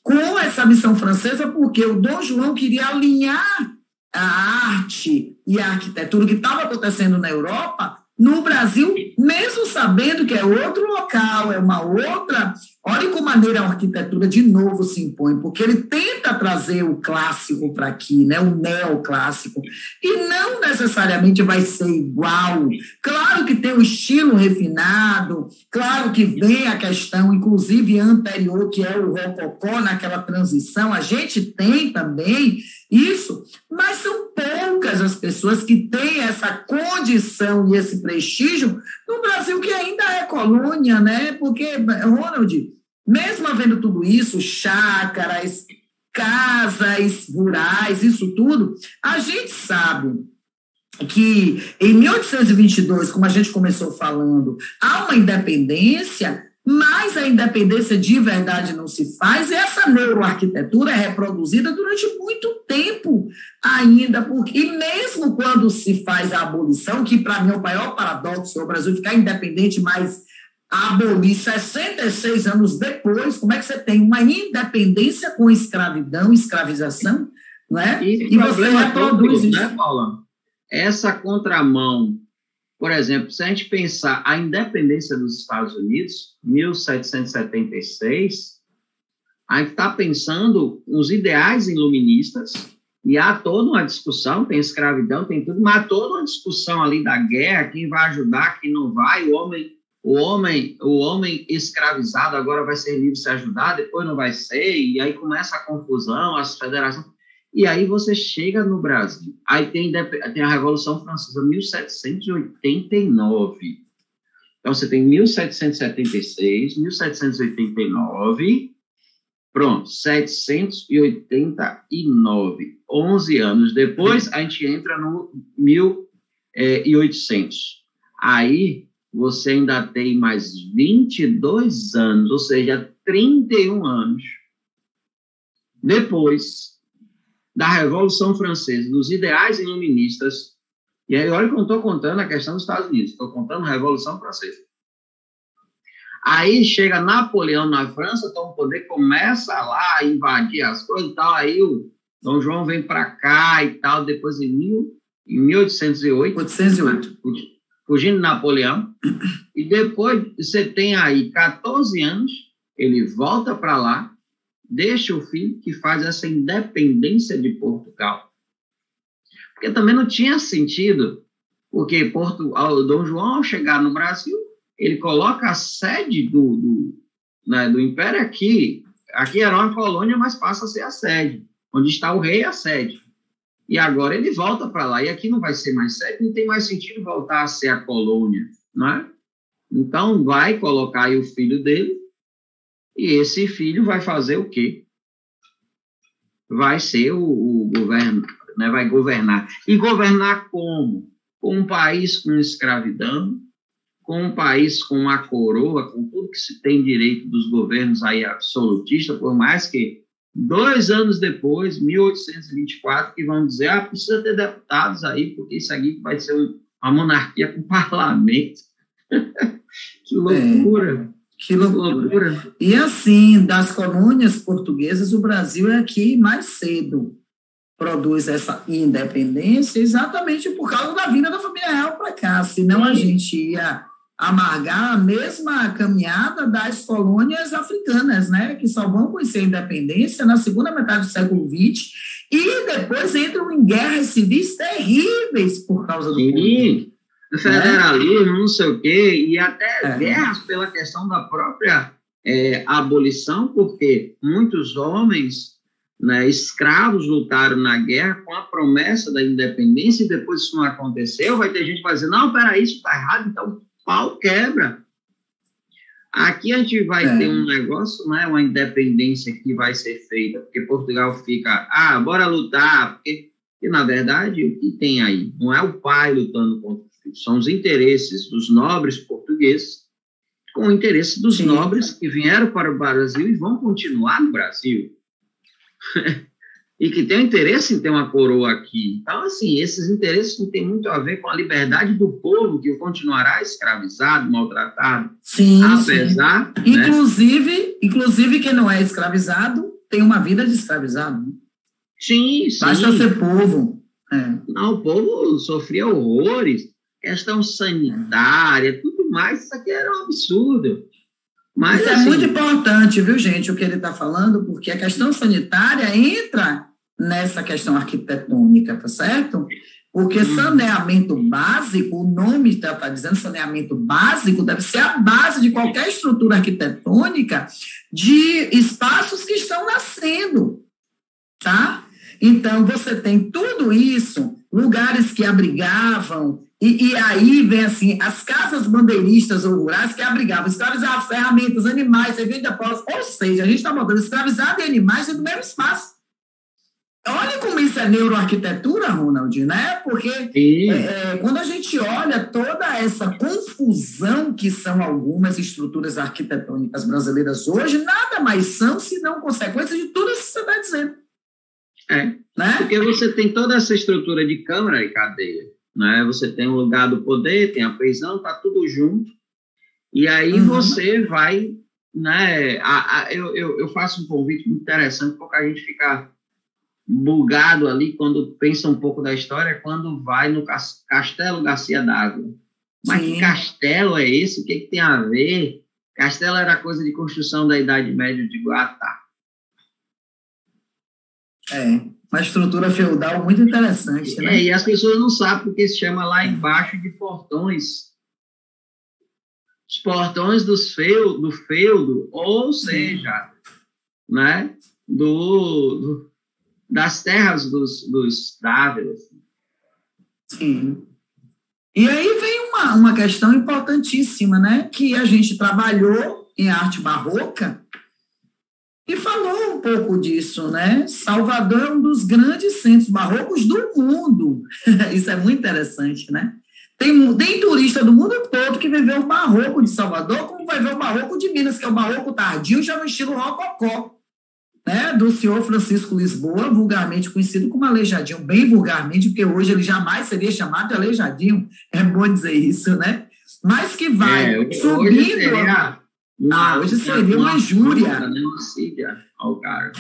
Speaker 1: com essa missão francesa, porque o Dom João queria alinhar a arte e a arquitetura que estava acontecendo na Europa no Brasil, mesmo sabendo que é outro local, é uma outra... Olha como maneira a arquitetura de novo se impõe, porque ele tenta trazer o clássico para aqui, né, o neoclássico, e não necessariamente vai ser igual. Claro que tem um estilo refinado, claro que vem a questão, inclusive anterior, que é o rococó, naquela transição, a gente tem também isso, mas são poucas as pessoas que têm essa condição e esse prestígio no Brasil, que ainda é colônia, né? Porque, Ronald, mesmo havendo tudo isso, chácaras, casas rurais, isso tudo, a gente sabe que em 1822, como a gente começou falando, há uma independência, mas a independência de verdade não se faz, e essa neuroarquitetura é reproduzida durante muito tempo ainda, e mesmo quando se faz a abolição, que para mim é o maior paradoxo, é o Brasil ficar independente, mas abolir 66 anos depois, como é que você tem uma independência com escravidão, escravização, não é?
Speaker 2: E você reproduz isso. Né, Paula? Essa contramão, por exemplo, se a gente pensar a independência dos Estados Unidos, 1776, a gente está pensando nos ideais iluministas, e há toda uma discussão, tem escravidão, tem tudo, mas há toda uma discussão ali da guerra, quem vai ajudar, quem não vai, o homem escravizado agora vai ser livre se ajudar, depois não vai ser, e aí começa a confusão, as federações, e aí você chega no Brasil, aí tem a Revolução Francesa, 1789, então você tem 1776, 1789, pronto, 789, 11 anos depois, a gente entra no 1800, aí você ainda tem mais 22 anos, ou seja, 31 anos depois da Revolução Francesa, dos ideais iluministas, e aí olha que eu não estou contando a questão dos Estados Unidos, estou contando a Revolução Francesa. Aí chega Napoleão na França, então o poder começa lá a invadir as coisas e tal, aí o Dom João vem para cá e tal, depois em 1808, fugindo de Napoleão, e depois você tem aí 14 anos, ele volta para lá, deixa o filho que faz essa independência de Portugal. Porque também não tinha sentido, porque o Dom João, ao chegar no Brasil, ele coloca a sede do Império aqui era uma colônia, mas passa a ser a sede, onde está o rei, a sede. E agora ele volta para lá, e aqui não vai ser mais sede, não tem mais sentido voltar a ser a colônia, não é? Então, vai colocar aí o filho dele, e esse filho vai fazer o quê? vai ser o governo, né, vai governar. E governar como? Com um país com escravidão, com um país com uma coroa, com tudo que se tem direito dos governos aí absolutistas, por mais que 2 anos depois, 1824, que vão dizer, precisa ter deputados aí, porque isso aqui vai ser uma monarquia com parlamento. Que loucura.
Speaker 1: Que loucura. E assim, das colônias portuguesas, o Brasil é que mais cedo produz essa independência, exatamente por causa da vinda da família real para cá, senão a gente ia amargar a mesma caminhada das colônias africanas, né, que só vão conhecer a independência na segunda metade do século XX e depois entram em guerras civis terríveis por causa do poder.
Speaker 2: Federalismo, não sei o quê, e até guerras pela questão da própria abolição, porque muitos homens, né, escravos lutaram na guerra com a promessa da independência e depois isso não aconteceu, vai ter gente que vai dizer, não, peraí, isso está errado, então pau quebra. Aqui a gente vai ter um negócio, né, uma independência que vai ser feita, porque Portugal fica, bora lutar, porque na verdade o que tem aí não é o pai lutando contra o filho, são os interesses dos nobres portugueses com o interesse dos nobres que vieram para o Brasil e vão continuar no Brasil. E que tem interesse em ter uma coroa aqui. Então, assim, esses interesses não têm muito a ver com a liberdade do povo, que continuará escravizado, maltratado.
Speaker 1: Sim,
Speaker 2: apesar...
Speaker 1: Sim. Né? Inclusive, quem não é escravizado tem uma vida de escravizado.
Speaker 2: Sim, sim.
Speaker 1: Basta ser povo.
Speaker 2: Não, o povo sofria horrores, questão sanitária, tudo mais, isso aqui era um absurdo. Mas,
Speaker 1: isso assim, é muito importante, viu, gente, o que ele está falando, porque a questão sanitária entra nessa questão arquitetônica, tá certo? Porque saneamento básico, o nome está dizendo saneamento básico, deve ser a base de qualquer estrutura arquitetônica de espaços que estão nascendo, tá? Então, você tem tudo isso, lugares que abrigavam, e aí vem assim, as casas bandeiristas ou rurais que abrigavam, escravizavam ferramentas, animais, cerveja de povos, ou seja, a gente está botando escravizado e animais dentro do mesmo espaço. Olha como isso é neuroarquitetura, Ronald, né? Porque quando a gente olha toda essa confusão que são algumas estruturas arquitetônicas brasileiras hoje, nada mais são senão consequências de tudo isso que você está dizendo.
Speaker 2: Né? Porque você tem toda essa estrutura de câmara e cadeia, né? Você tem o lugar do poder, tem a prisão, está tudo junto, e aí você vai, né? Eu faço um convite muito interessante, porque a gente fica bugado ali quando pensa um pouco da história, quando vai no Castelo Garcia d'Água. Mas que castelo é esse? O que tem a ver? Castelo era coisa de construção da Idade Média de Guatá.
Speaker 1: Uma estrutura feudal muito interessante, né?
Speaker 2: E as pessoas não sabem porque se chama lá embaixo de portões. Os portões do feudo, ou seja, né, das terras dos Dávilas.
Speaker 1: Sim. E aí vem uma questão importantíssima, né, que a gente trabalhou em arte barroca e falou um pouco disso, né? Salvador é um dos grandes centros barrocos do mundo. Isso é muito interessante, né? Tem turista do mundo todo que vai ver o barroco de Salvador, como vai ver o barroco de Minas, que é o barroco tardio, já no estilo rococó, né? Do senhor Francisco Lisboa, vulgarmente conhecido como Aleijadinho, bem vulgarmente, porque hoje ele jamais seria chamado de Aleijadinho, é bom dizer isso, né? Mas que vai subindo... Hoje seria uma injúria.
Speaker 2: Uma síria ao cara.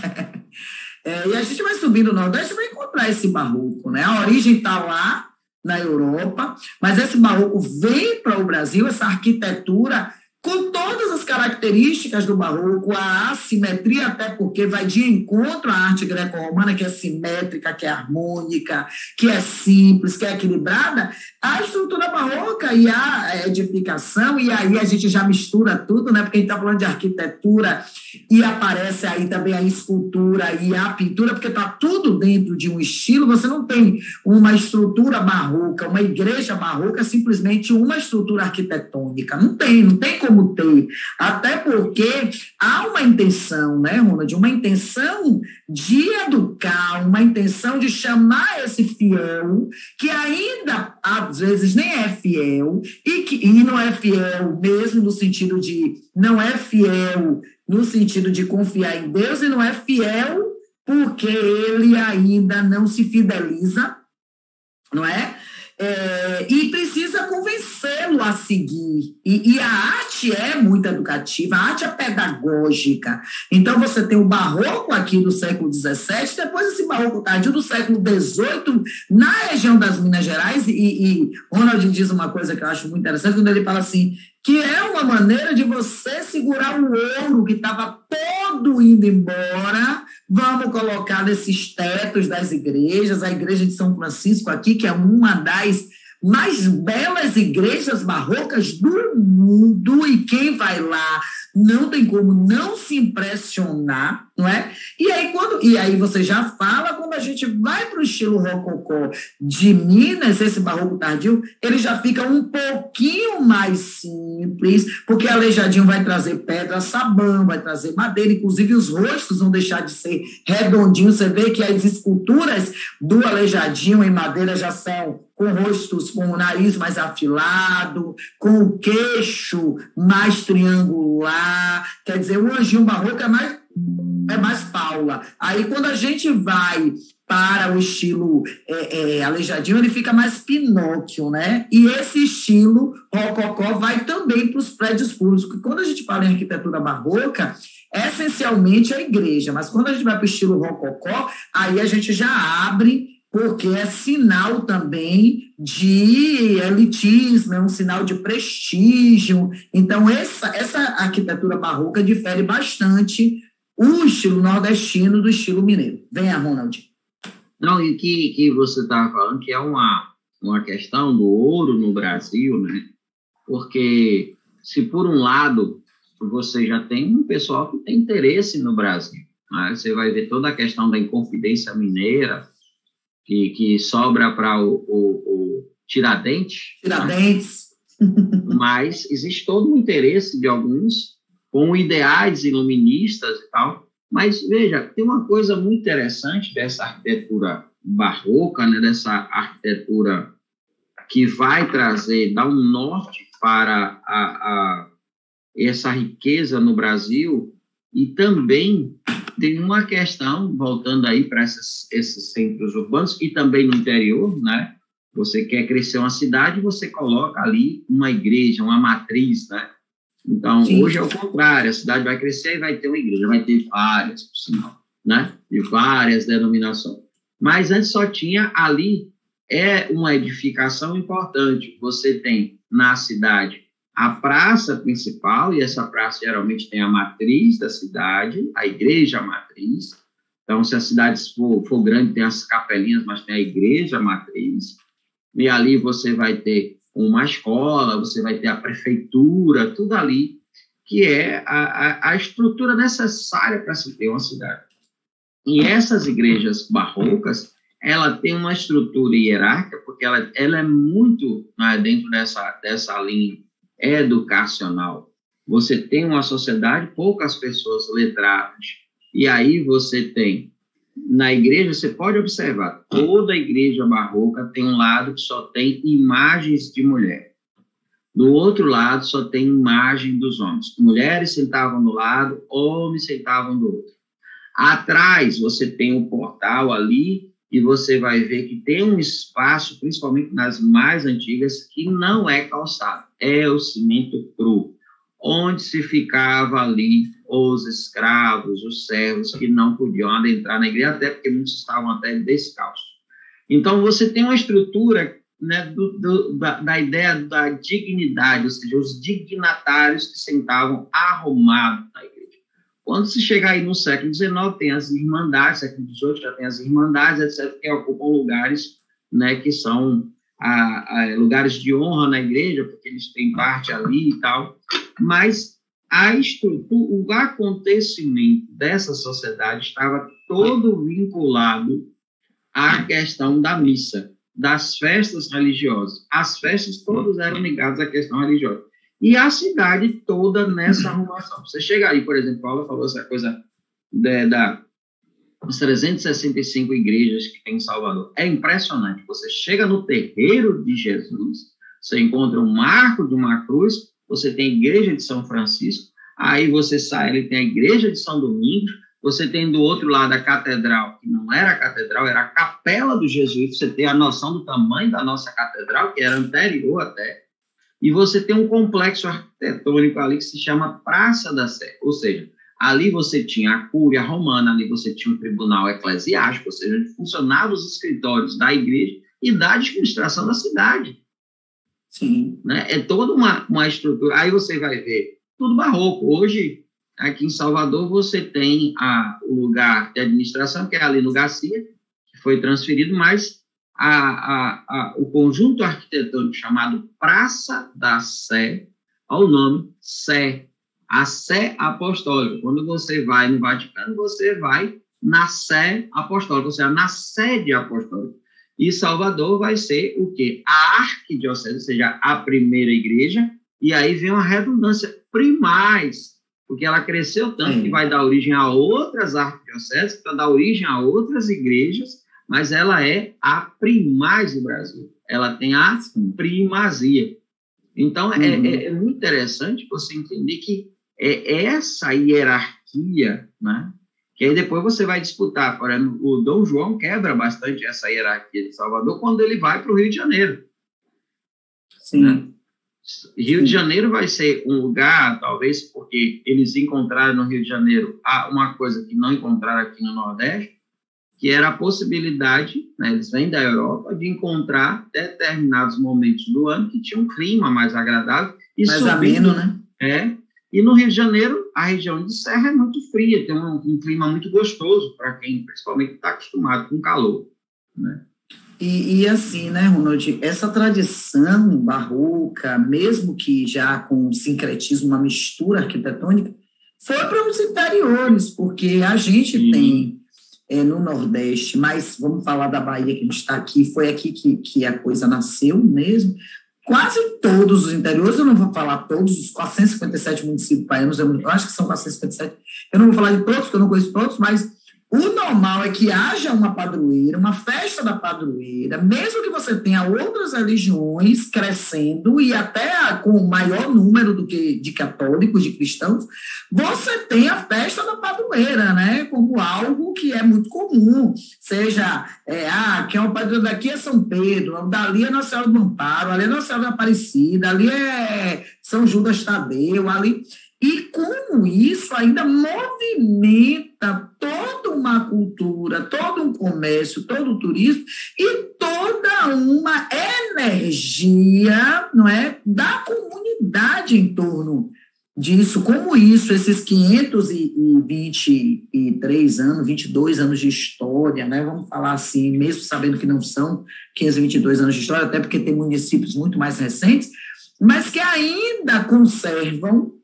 Speaker 1: E a gente vai subindo no Nordeste e vai encontrar esse barroco, né? A origem está lá na Europa, mas esse barroco vem para o Brasil, essa arquitetura com todas as características do barroco, a assimetria, até porque vai de encontro à arte greco-romana, que é simétrica, que é harmônica, que é simples, que é equilibrada, a estrutura barroca e a edificação, e aí a gente já mistura tudo, né? Porque a gente está falando de arquitetura e aparece aí também a escultura e a pintura, porque está tudo dentro de um estilo. Você não tem uma estrutura barroca, uma igreja barroca, simplesmente uma estrutura arquitetônica. Não tem como como ter, até porque há uma intenção, né, Ronald, uma intenção de educar, uma intenção de chamar esse fiel, que ainda, às vezes, nem é fiel, e não é fiel mesmo no sentido de, não é fiel no sentido de confiar em Deus, e não é fiel porque ele ainda não se fideliza, não é? E precisa convencê-lo a seguir. E a arte é muito educativa, a arte é pedagógica. Então, você tem o barroco aqui do século XVII, depois esse barroco tardio do século XVIII, na região das Minas Gerais, e Ronald diz uma coisa que eu acho muito interessante, quando ele fala assim, que é uma maneira de você segurar o ouro que estava todo indo embora, vamos colocar nesses tetos das igrejas, a igreja de São Francisco aqui, que é uma das mais belas igrejas barrocas do mundo, e quem vai lá não tem como não se impressionar, não é? E aí você já fala, quando a gente vai para o estilo rococó de Minas, esse barroco tardio, ele já fica um pouquinho mais simples, porque Aleijadinho vai trazer pedra, sabão, vai trazer madeira, inclusive os rostos vão deixar de ser redondinhos. Você vê que as esculturas do Aleijadinho em madeira já são com rostos, com o nariz mais afilado, com o queixo mais triangular. Quer dizer, o anjinho barroco é mais Paula. Aí, quando a gente vai para o estilo Aleijadinho, ele fica mais Pinóquio, né? E esse estilo rococó vai também para os prédios públicos. Porque quando a gente fala em arquitetura barroca, essencialmente é a igreja, mas quando a gente vai para o estilo rococó, aí a gente já abre, porque é sinal também de elitismo, é um sinal de prestígio. Então, essa arquitetura barroca difere bastante o estilo nordestino do estilo mineiro. Venha, Ronald.
Speaker 2: Não, e que você estava falando que é uma questão do ouro no Brasil, né? Porque se por um lado você já tem um pessoal que tem interesse no Brasil, né? Você vai ver toda a questão da Inconfidência Mineira, que sobra para o Tiradentes.
Speaker 1: Tiradentes.
Speaker 2: Né? Mas existe todo um interesse de alguns com ideais iluministas e tal. Mas, veja, tem uma coisa muito interessante dessa arquitetura barroca, né, dessa arquitetura que vai trazer, dar um norte para essa riqueza no Brasil, e também tem uma questão, voltando aí para esses centros urbanos, e também no interior, né? Você quer crescer uma cidade, você coloca ali uma igreja, uma matriz, né? Então, sim, hoje é o contrário, a cidade vai crescer e vai ter uma igreja, vai ter várias, por sinal, né? De várias denominações. Mas antes só tinha ali, uma edificação importante. Você tem na cidade a praça principal, e essa praça geralmente tem a matriz da cidade, a igreja matriz. Então, se a cidade for grande, tem as capelinhas, mas tem a igreja matriz. E ali você vai ter uma escola, você vai ter a prefeitura, tudo ali, que é a estrutura necessária para se ter uma cidade. E essas igrejas barrocas, ela tem uma estrutura hierárquica, porque ela é muito, né, dentro dessa linha educacional. Você tem uma sociedade, poucas pessoas letradas, e aí você tem, na igreja, você pode observar, toda igreja barroca tem um lado que só tem imagens de mulher. Do outro lado, só tem imagem dos homens. Mulheres sentavam do lado, homens sentavam do outro. Atrás, você tem um portal ali, e você vai ver que tem um espaço, principalmente nas mais antigas, que não é calçado, é o cimento cru, onde se ficava ali os escravos, os servos, que não podiam adentrar na igreja, até porque muitos estavam até descalços. Então, você tem uma estrutura, né, da ideia da dignidade, ou seja, os dignatários que sentavam arrumados na igreja. Quando se chegar aí no século XIX, tem as irmandades, século XVIII já tem as irmandades, etc., que ocupam lugares, né, que são lugares de honra na igreja, porque eles têm parte ali e tal, mas a estrutura, o acontecimento dessa sociedade estava todo vinculado à questão da missa, das festas religiosas. As festas todas eram ligadas à questão religiosa. e a cidade toda nessa arrumação. Você chega aí, por exemplo, Paula falou essa coisa das 365 igrejas que tem em Salvador. É impressionante. Você chega no terreiro de Jesus, você encontra um marco de uma cruz, você tem a igreja de São Francisco, aí você sai, ele tem a igreja de São Domingos, você tem do outro lado a catedral, que não era a catedral, era a capela dos jesuítas, você tem a noção do tamanho da nossa catedral, que era anterior até, e você tem um complexo arquitetônico ali que se chama Praça da Sé, ou seja, ali você tinha a cúria romana, ali você tinha um tribunal eclesiástico, ou seja, onde funcionavam os escritórios da igreja e da administração da cidade.
Speaker 1: Sim.
Speaker 2: Né? É toda uma estrutura. Aí você vai ver tudo barroco. Hoje, aqui em Salvador, você tem o lugar de administração, que é ali no Garcia, que foi transferido, mas o conjunto arquitetônico chamado Praça da Sé, ao nome Sé, a Sé Apostólica. Quando você vai no Vaticano, você vai na Sé Apostólica, ou seja, na sede apostólica. E Salvador vai ser o quê? A arquidiocese, ou seja, a primeira igreja, e aí vem uma redundância primais, porque ela cresceu tanto que vai dar origem a outras arquidioceses, para dar origem a outras igrejas, mas ela é a primaz do Brasil. Ela tem a primazia. Então, é muito interessante você entender que é essa hierarquia, né? Que aí depois você vai disputar. Por exemplo, o Dom João quebra bastante essa hierarquia de Salvador quando ele vai para o Rio de Janeiro.
Speaker 1: Sim.
Speaker 2: Né? Rio de Janeiro vai ser um lugar, talvez porque eles encontraram no Rio de Janeiro uma coisa que não encontraram aqui no Nordeste, que era a possibilidade, né, eles vêm da Europa, de encontrar determinados momentos do ano que tinha um clima mais agradável. E
Speaker 1: mais ameno, né?
Speaker 2: E no Rio de Janeiro, a região de Serra é muito fria, tem um clima muito gostoso para quem, principalmente, está acostumado com calor, né?
Speaker 1: E assim, né, Ronald, essa tradição barroca, mesmo que já com sincretismo, uma mistura arquitetônica, foi para os interiores, porque a gente tem no Nordeste, mas vamos falar da Bahia, que a gente está aqui, foi aqui que a coisa nasceu mesmo. Quase todos os interiores, eu não vou falar todos, os 457 municípios baianos, eu acho que são 457, eu não vou falar de todos, porque eu não conheço todos, mas o normal é que haja uma padroeira, uma festa da padroeira, mesmo que você tenha outras religiões crescendo e até com maior número de católicos, de cristãos, você tem a festa da padroeira, né, como algo que é muito comum, seja, que é uma padroeira daqui é São Pedro, dali é Nossa Senhora do Amparo, ali é Nossa Senhora da Aparecida, ali é São Judas Tadeu, ali... E como isso ainda movimenta toda uma cultura, todo um comércio, todo o turismo e toda uma energia, não é, da comunidade em torno disso. Como isso, esses 523 anos, 22 anos de história, né, vamos falar assim, mesmo sabendo que não são 522 anos de história, até porque tem municípios muito mais recentes, mas que ainda conservam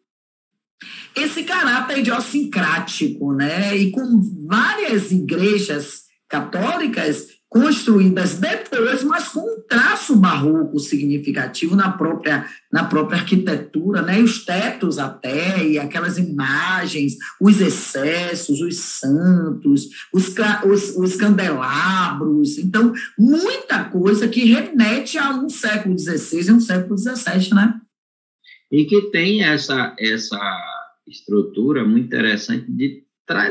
Speaker 1: esse caráter idiosincrático, né? E com várias igrejas católicas construídas depois, mas com um traço barroco significativo na própria arquitetura, né? E os tetos até, e aquelas imagens, os excessos, os santos, os candelabros. Então, muita coisa que remete a um século XVI e um século XVII, né?
Speaker 2: E que tem essa estrutura muito interessante de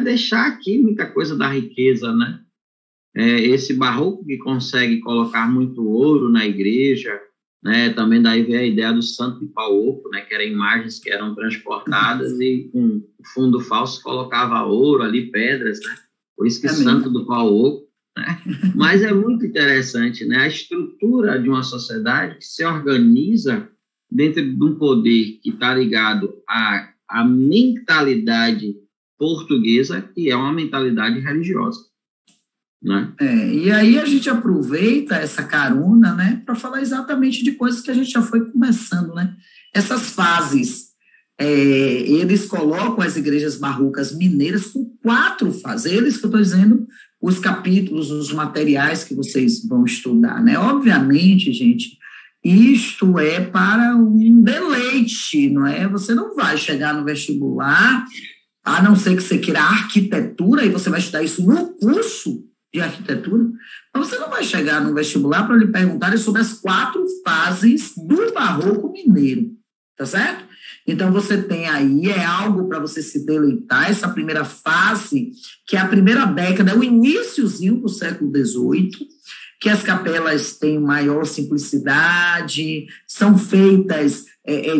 Speaker 2: deixar aqui muita coisa da riqueza, né? Esse barroco que consegue colocar muito ouro na igreja, né? Também daí vem a ideia do Santo de Pau Oco, né? Que eram imagens que eram transportadas e com fundo falso colocava ouro ali, pedras, né? Por isso que Santo do Pau Oco, né? Mas é muito interessante, né? A estrutura de uma sociedade que se organiza dentro de um poder que está ligado à mentalidade portuguesa, que é uma mentalidade religiosa, né?
Speaker 1: E aí a gente aproveita essa carona, né, para falar exatamente de coisas que a gente já foi começando, né? Essas fases. Eles colocam as igrejas barrocas mineiras com 4 fases. Eles que eu estou dizendo, os capítulos, os materiais que vocês vão estudar, né? Obviamente, gente, Isto é para um deleite, não é? Você não vai chegar no vestibular, a não ser que você queira arquitetura, e você vai estudar isso no curso de arquitetura, mas você não vai chegar no vestibular para lhe perguntarem sobre as 4 fases do barroco mineiro, tá certo? Então, você tem aí, é algo para você se deleitar, essa primeira fase, que é a primeira década, é o iniciozinho do século XVIII, que as capelas têm maior simplicidade, são feitas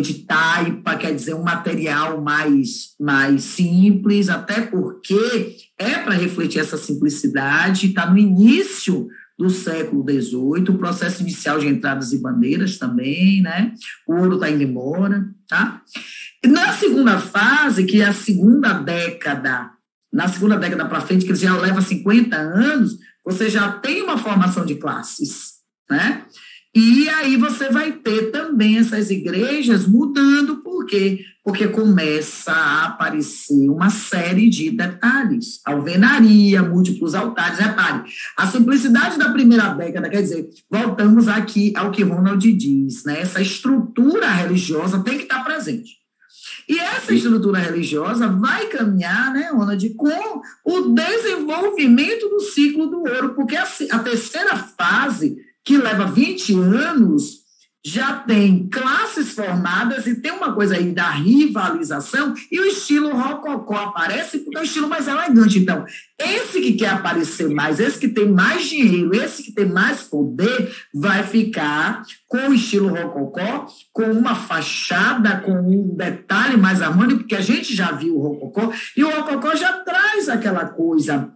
Speaker 1: de taipa, quer dizer, um material mais simples, até porque é para refletir essa simplicidade, está no início do século XVIII, o processo inicial de entradas e bandeiras também, né? O ouro está indo embora, tá? E na segunda fase, que é a segunda década, na segunda década para frente, que já leva 50 anos, você já tem uma formação de classes, né? E aí você vai ter também essas igrejas mudando, por quê? Porque começa a aparecer uma série de detalhes, alvenaria, múltiplos altares. Repare, a simplicidade da primeira década, quer dizer, voltamos aqui ao que Ronald diz, né? Essa estrutura religiosa tem que estar presente. E essa estrutura religiosa vai caminhar, né, Ronald, com o desenvolvimento do ciclo do ouro, porque a terceira fase, que leva 20 anos, já tem classes formadas e tem uma coisa aí da rivalização e o estilo rococó aparece porque é o estilo mais elegante. Então, esse que quer aparecer mais, esse que tem mais dinheiro, esse que tem mais poder, vai ficar com o estilo rococó, com uma fachada, com um detalhe mais harmônico, porque a gente já viu o rococó, e o rococó já traz aquela coisa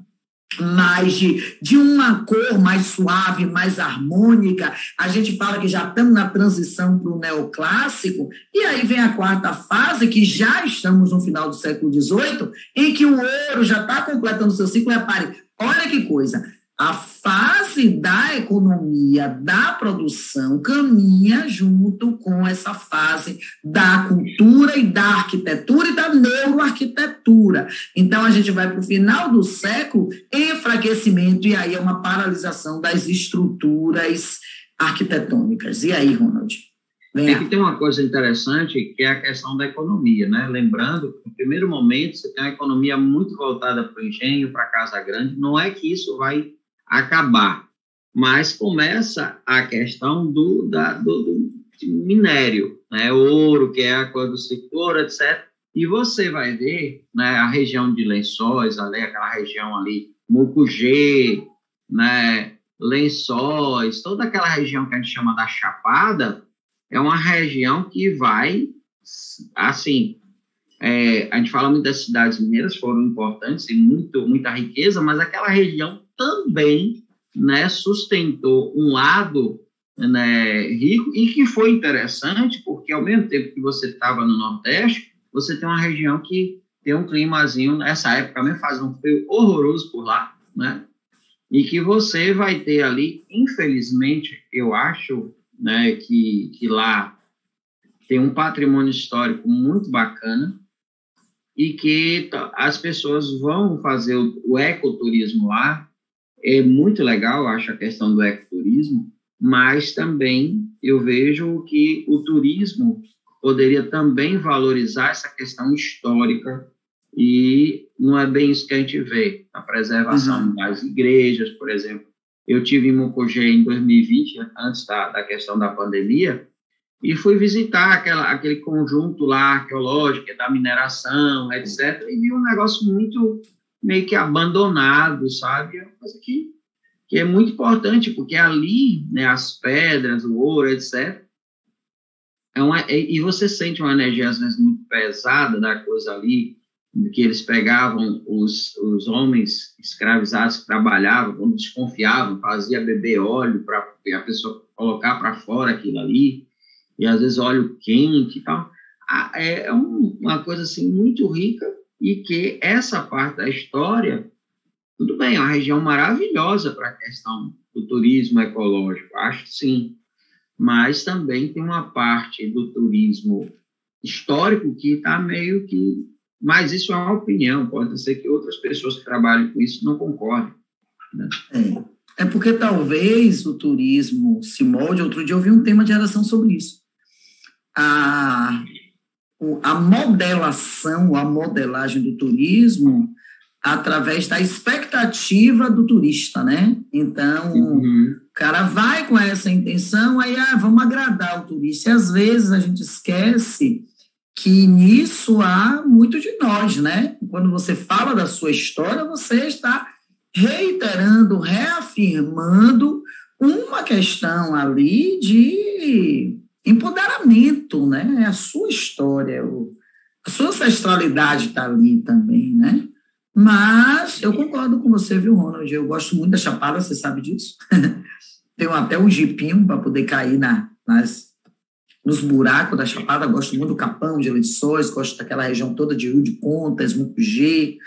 Speaker 1: mais de uma cor mais suave, mais harmônica. A gente fala que já estamos na transição para o neoclássico, e aí vem a quarta fase, que já estamos no final do século XVIII, em que o ouro já está completando seu ciclo. Repare, olha que coisa, a fase da economia, da produção, caminha junto com essa fase da cultura e da arquitetura e da neuroarquitetura. Então, a gente vai para o final do século, enfraquecimento, e aí é uma paralisação das estruturas arquitetônicas. E aí, Ronald?
Speaker 2: Tem que ter uma coisa interessante, que é a questão da economia, né? Lembrando que, no primeiro momento, você tem uma economia muito voltada para o engenho, para a casa grande. Não é que isso vai acabar, mas começa a questão do minério, né? Ouro, que é a coisa do ciclo, etc. E você vai ver, né, a região de Lençóis, ali, aquela região ali, Mucugê, né, Lençóis, toda aquela região que a gente chama da Chapada, é uma região que vai, assim, a gente fala muito das cidades mineiras, foram importantes, e muita riqueza, mas aquela região também, né, sustentou um lado, né, rico, e que foi interessante, porque ao mesmo tempo que você estava no Nordeste, você tem uma região que tem um climazinho, nessa época mesmo faz um frio horroroso por lá, né, e que você vai ter ali, infelizmente, eu acho, né, que lá tem um patrimônio histórico muito bacana, e que as pessoas vão fazer o ecoturismo lá. É muito legal, eu acho, a questão do ecoturismo, mas também eu vejo que o turismo poderia também valorizar essa questão histórica, e não é bem isso que a gente vê, a preservação das igrejas, por exemplo. Eu tive em Mucugê em 2020, antes da questão da pandemia, e fui visitar aquele conjunto lá arqueológico, da mineração, etc., e vi um negócio muito meio que abandonado, sabe? É uma coisa que é muito importante, porque ali, né, as pedras, o ouro, etc., e você sente uma energia, às vezes, muito pesada da coisa ali, que eles pegavam os homens escravizados que trabalhavam, quando desconfiavam, fazia beber óleo para a pessoa colocar para fora aquilo ali, e às vezes óleo quente e tal. É uma coisa assim muito rica, e que essa parte da história, tudo bem, é uma região maravilhosa para a questão do turismo ecológico, acho que sim, mas também tem uma parte do turismo histórico que está meio que... Mas isso é uma opinião, pode ser que outras pessoas que trabalham com isso não concordem, né?
Speaker 1: É porque talvez o turismo se molde. Outro dia eu vi um tema de geração sobre isso. A modelação, a modelagem do turismo através da expectativa do turista, né? Então, o cara vai com essa intenção, aí vamos agradar o turista. E às vezes a gente esquece que nisso há muito de nós, né? Quando você fala da sua história, você está reiterando, reafirmando uma questão ali de empoderamento, né? A sua história, a sua ancestralidade está ali também, né? Mas eu concordo com você, viu, Ronald? Eu gosto muito da Chapada, você sabe disso. Tenho até um jipinho para poder cair nos buracos da Chapada. Gosto muito do Capão, de Lençóis, gosto daquela região toda de Rio de Contas, Mucugê,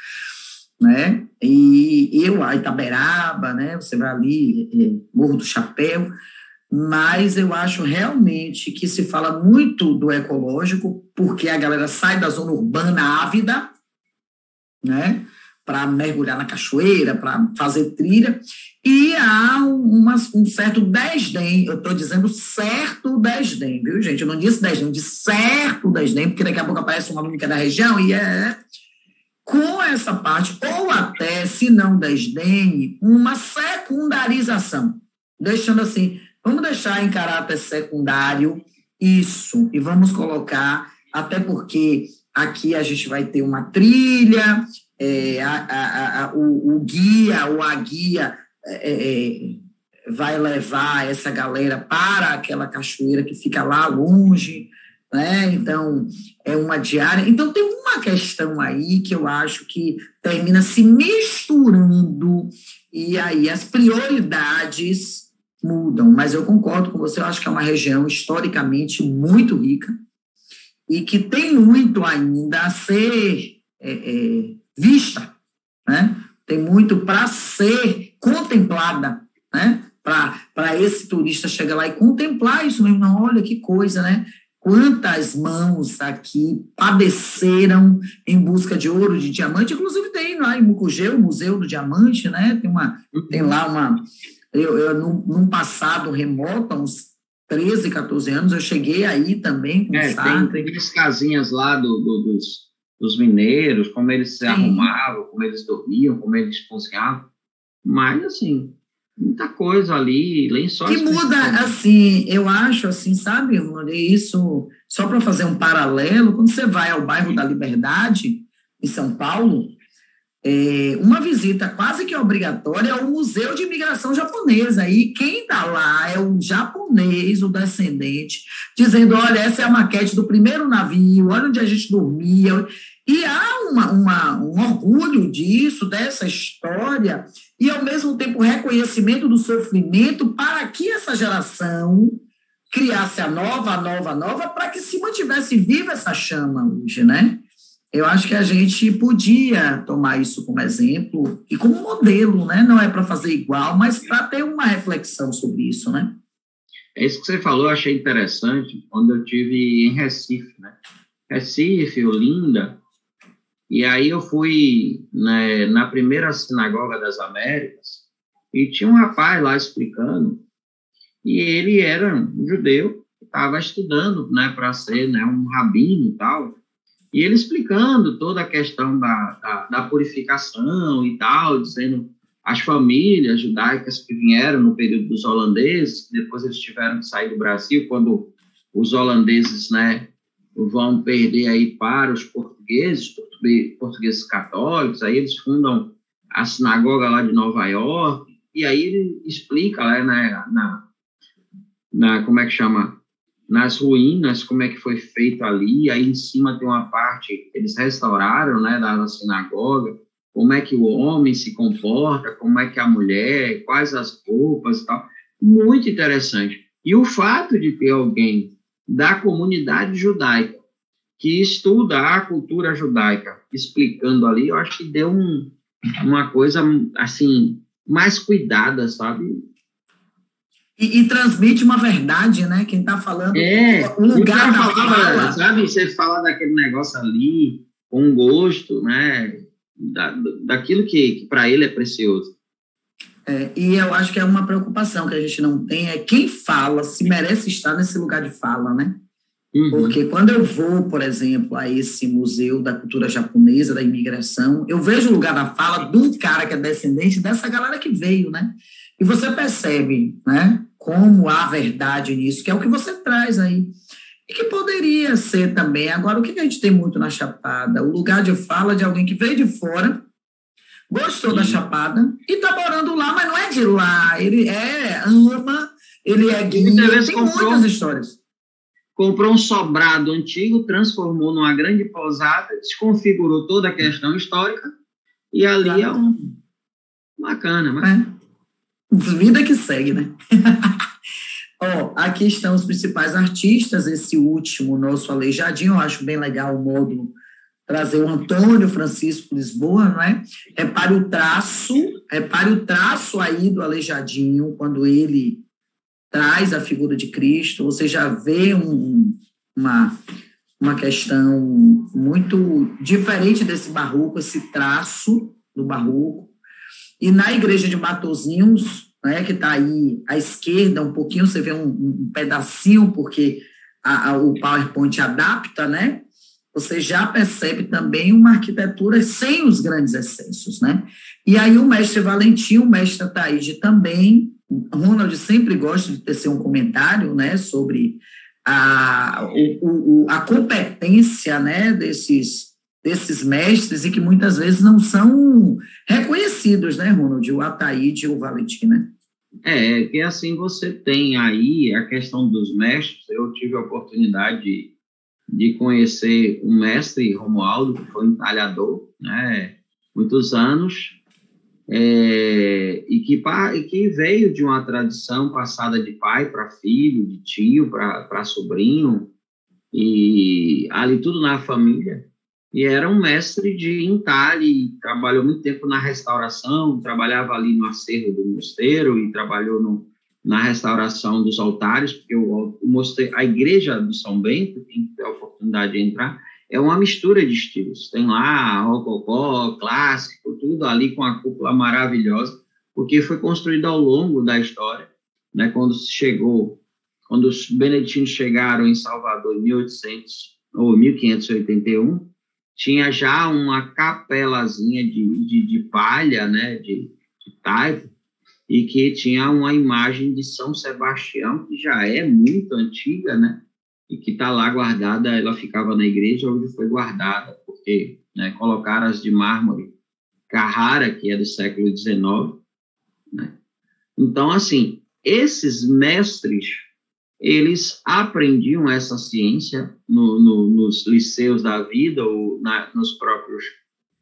Speaker 1: né? E a Itaberaba, né? Você vai ali, Morro do Chapéu. Mas eu acho realmente que se fala muito do ecológico, porque a galera sai da zona urbana ávida, né, para mergulhar na cachoeira, para fazer trilha, e há um certo desdém, eu estou dizendo certo desdém, viu, gente? Eu não disse desdém, eu disse certo desdém, porque daqui a pouco aparece um aluno que é da região e com essa parte, ou até, se não desdém, uma secundarização, deixando assim, vamos deixar em caráter secundário isso, e vamos colocar, até porque aqui a gente vai ter uma trilha, o guia ou a guia vai levar essa galera para aquela cachoeira que fica lá longe, né? Então, é uma diária. Então, tem uma questão aí que eu acho que termina se misturando, e aí as prioridades mudam. Mas eu concordo com você, eu acho que é uma região historicamente muito rica, e que tem muito ainda a ser vista, né? Tem muito para ser contemplada, né? Para esse turista chegar lá e contemplar isso mesmo. Não, olha que coisa, né? Quantas mãos aqui padeceram em busca de ouro, de diamante. Inclusive tem lá em Mucugê o Museu do Diamante, né? Tem lá uma... num passado remoto, há uns 13, 14 anos, eu cheguei aí também.
Speaker 2: Tem aquelas casinhas lá dos mineiros, como eles se arrumavam, como eles dormiam, como eles cozinhavam. Mas, assim, muita coisa ali, Lençóis...
Speaker 1: Que muda, assim, eu acho, assim, sabe, isso, só para fazer um paralelo, quando você vai ao bairro da Liberdade, em São Paulo, uma visita quase que obrigatória ao Museu de Imigração Japonesa, e quem está lá é o japonês, o descendente, dizendo, olha, essa é a maquete do primeiro navio, olha onde a gente dormia, e há um orgulho disso, dessa história, e ao mesmo tempo reconhecimento do sofrimento para que essa geração criasse a nova, para que se mantivesse viva essa chama hoje, né? Eu acho que a gente podia tomar isso como exemplo e como modelo, né? Não é para fazer igual, mas para ter uma reflexão sobre isso, né?
Speaker 2: É isso que você falou, eu achei interessante quando eu estive em Recife, né? Recife, Olinda, e aí eu fui, né, na primeira sinagoga das Américas e tinha um rapaz lá explicando, e ele era um judeu, estava estudando, né, para ser, né, um rabino e tal. E ele explicando toda a questão da purificação e tal, dizendo as famílias judaicas que vieram no período dos holandeses, depois eles tiveram que sair do Brasil, quando os holandeses, né, vão perder aí para os portugueses católicos, aí eles fundam a sinagoga lá de Nova York, e aí ele explica lá, como é que chama? Nas ruínas, como é que foi feito ali, aí em cima tem uma parte que eles restauraram, né, da sinagoga, como é que o homem se comporta, como é que a mulher, quais as roupas e tal, muito interessante. E o fato de ter alguém da comunidade judaica que estuda a cultura judaica explicando ali, eu acho que deu uma coisa, assim, mais cuidada, sabe?
Speaker 1: E transmite uma verdade, né? Quem está falando,
Speaker 2: o lugar da fala, sabe? Você fala daquele negócio ali com gosto, né? Daquilo que para ele é precioso.
Speaker 1: E eu acho que é uma preocupação que a gente não tem, é quem fala, se merece estar nesse lugar de fala, né? Porque quando eu vou, por exemplo, a esse Museu da Cultura Japonesa, da Imigração, eu vejo o lugar da fala de um cara que é descendente dessa galera que veio, né? E você percebe, né, como há verdade nisso, que é o que você traz aí. E que poderia ser também, agora, o que a gente tem muito na Chapada? O lugar de fala de alguém que veio de fora, gostou da Chapada e está morando lá, mas não é de lá, ele ama, ele é guia, tem muitas histórias.
Speaker 2: Comprou um sobrado antigo, transformou numa grande pousada, desconfigurou toda a questão histórica, e ali é bacana. Mas...
Speaker 1: Vida que segue, né? Aqui estão os principais artistas, esse último, nosso Aleijadinho, eu acho bem legal o modo trazer o Antônio Francisco Lisboa, não é? Repare o traço aí do Aleijadinho, quando ele traz a figura de Cristo, você já vê uma questão muito diferente desse barroco, esse traço do barroco. E na igreja de Matozinhos, né, que está aí à esquerda, um pouquinho, você vê um pedacinho, porque o PowerPoint adapta, né? Você já percebe também uma arquitetura sem os grandes excessos, né? E aí o mestre Valentim, o mestre Ataíde também, Ronald sempre gosta de tecer um comentário, né, sobre a competência, né, desses mestres e que muitas vezes não são reconhecidos, né, Ronald, o Ataíde e o Valentim, né?
Speaker 2: Que assim você tem aí a questão dos mestres. Eu tive a oportunidade de conhecer um mestre, Romualdo, que foi entalhador, né, muitos anos, e que veio de uma tradição passada de pai para filho, de tio para sobrinho, e ali tudo na família, e era um mestre de entalhe, trabalhou muito tempo na restauração, trabalhava ali no acervo do mosteiro e trabalhou na restauração dos altares, porque o mosteiro, a igreja do São Bento, quem tem a oportunidade de entrar, é uma mistura de estilos. Tem lá rococó, clássico, tudo ali com a cúpula maravilhosa, porque foi construído ao longo da história, né? Quando os beneditinos chegaram em Salvador em 1581, tinha já uma capelazinha de palha, né? de taipo, e que tinha uma imagem de São Sebastião, que já é muito antiga, né? E que está lá guardada, ela ficava na igreja onde foi guardada, porque, né, colocaram as de mármore Carrara, que é do século XIX, né? Então, assim, esses mestres, eles aprendiam essa ciência nos liceus da vida, ou nos próprios,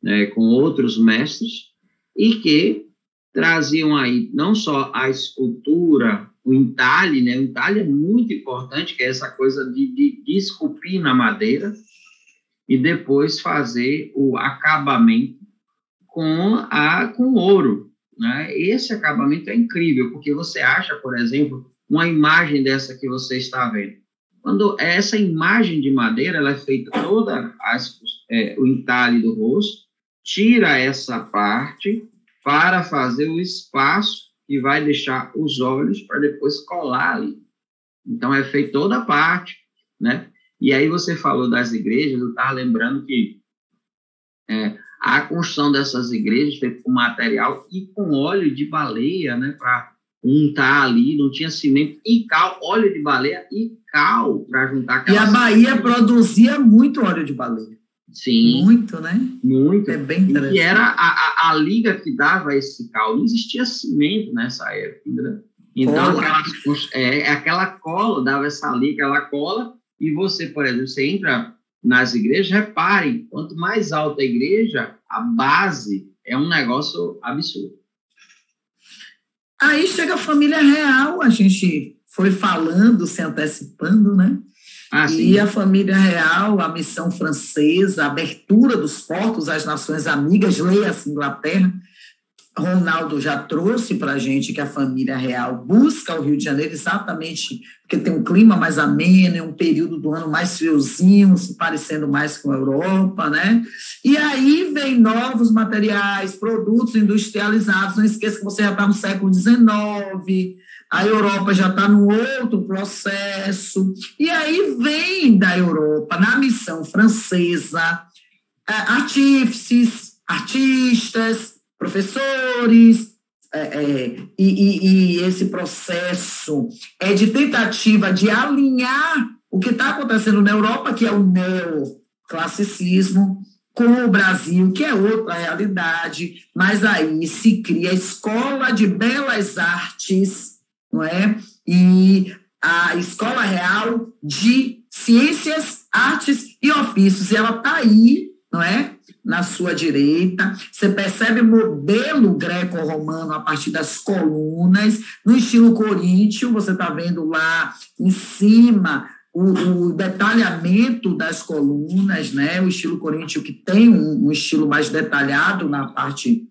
Speaker 2: né, com outros mestres, e que traziam aí não só a escultura, o entalhe, né? O entalhe é muito importante, que é essa coisa de esculpir na madeira e depois fazer o acabamento com ouro, né? Esse acabamento é incrível, porque você acha, por exemplo, uma imagem dessa que você está vendo. Quando essa imagem de madeira, ela é feita toda o entalhe do rosto, tira essa parte para fazer o espaço que vai deixar os olhos para depois colar ali. Então, é feita toda a parte, né? E aí você falou das igrejas, eu estava lembrando que a construção dessas igrejas feita com material e com óleo de baleia, né? Para untar ali, não tinha cimento e cal, óleo de baleia e cal para juntar.
Speaker 1: E a Bahia produzia muito óleo de baleia.
Speaker 2: Sim.
Speaker 1: Muito, né?
Speaker 2: Muito.
Speaker 1: É bem interessante.
Speaker 2: E era a liga que dava esse cal. Não existia cimento nessa época, entendeu? Então, aquela cola dava essa liga, aquela cola, e você, por exemplo, você entra nas igrejas, reparem, quanto mais alta a igreja, a base é um negócio absurdo.
Speaker 1: Aí chega a família real, a gente foi falando, se antecipando, né? E a família real, a missão francesa, a abertura dos portos às nações amigas, leia-se Inglaterra, Ronaldo já trouxe para a gente que a família real busca o Rio de Janeiro exatamente porque tem um clima mais ameno, é um período do ano mais friozinho, se parecendo mais com a Europa, né? E aí vem novos materiais, produtos industrializados, não esqueça que você já está no século XIX, a Europa já está num outro processo, e aí vem da Europa, na missão francesa, artífices, artistas, professores, e esse processo é de tentativa de alinhar o que está acontecendo na Europa, que é o neoclassicismo, com o Brasil, que é outra realidade, mas aí se cria a Escola de Belas Artes, não é? E a Escola Real de Ciências, Artes e Ofícios, e ela está aí, não é? Na sua direita, você percebe o modelo greco-romano a partir das colunas, no estilo coríntio, você está vendo lá em cima o detalhamento das colunas, né? O estilo coríntio que tem um estilo mais detalhado na parte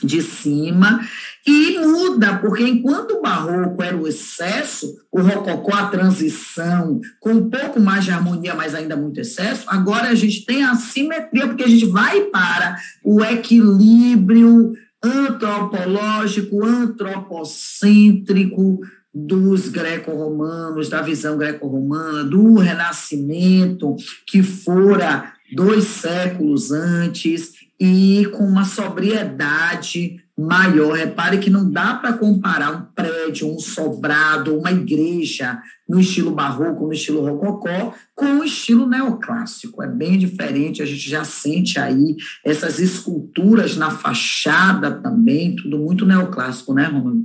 Speaker 1: de cima, e muda, porque enquanto o barroco era o excesso, o rococó a transição, com um pouco mais de harmonia, mas ainda muito excesso, agora a gente tem a simetria, porque a gente vai para o equilíbrio antropológico, antropocêntrico dos greco-romanos, da visão greco-romana, do Renascimento, que fora 2 séculos antes, e com uma sobriedade maior. Repare que não dá para comparar um prédio, um sobrado, uma igreja no estilo barroco, no estilo rococó, com o estilo neoclássico. É bem diferente, a gente já sente aí essas esculturas na fachada também, tudo muito neoclássico, né, Romulo?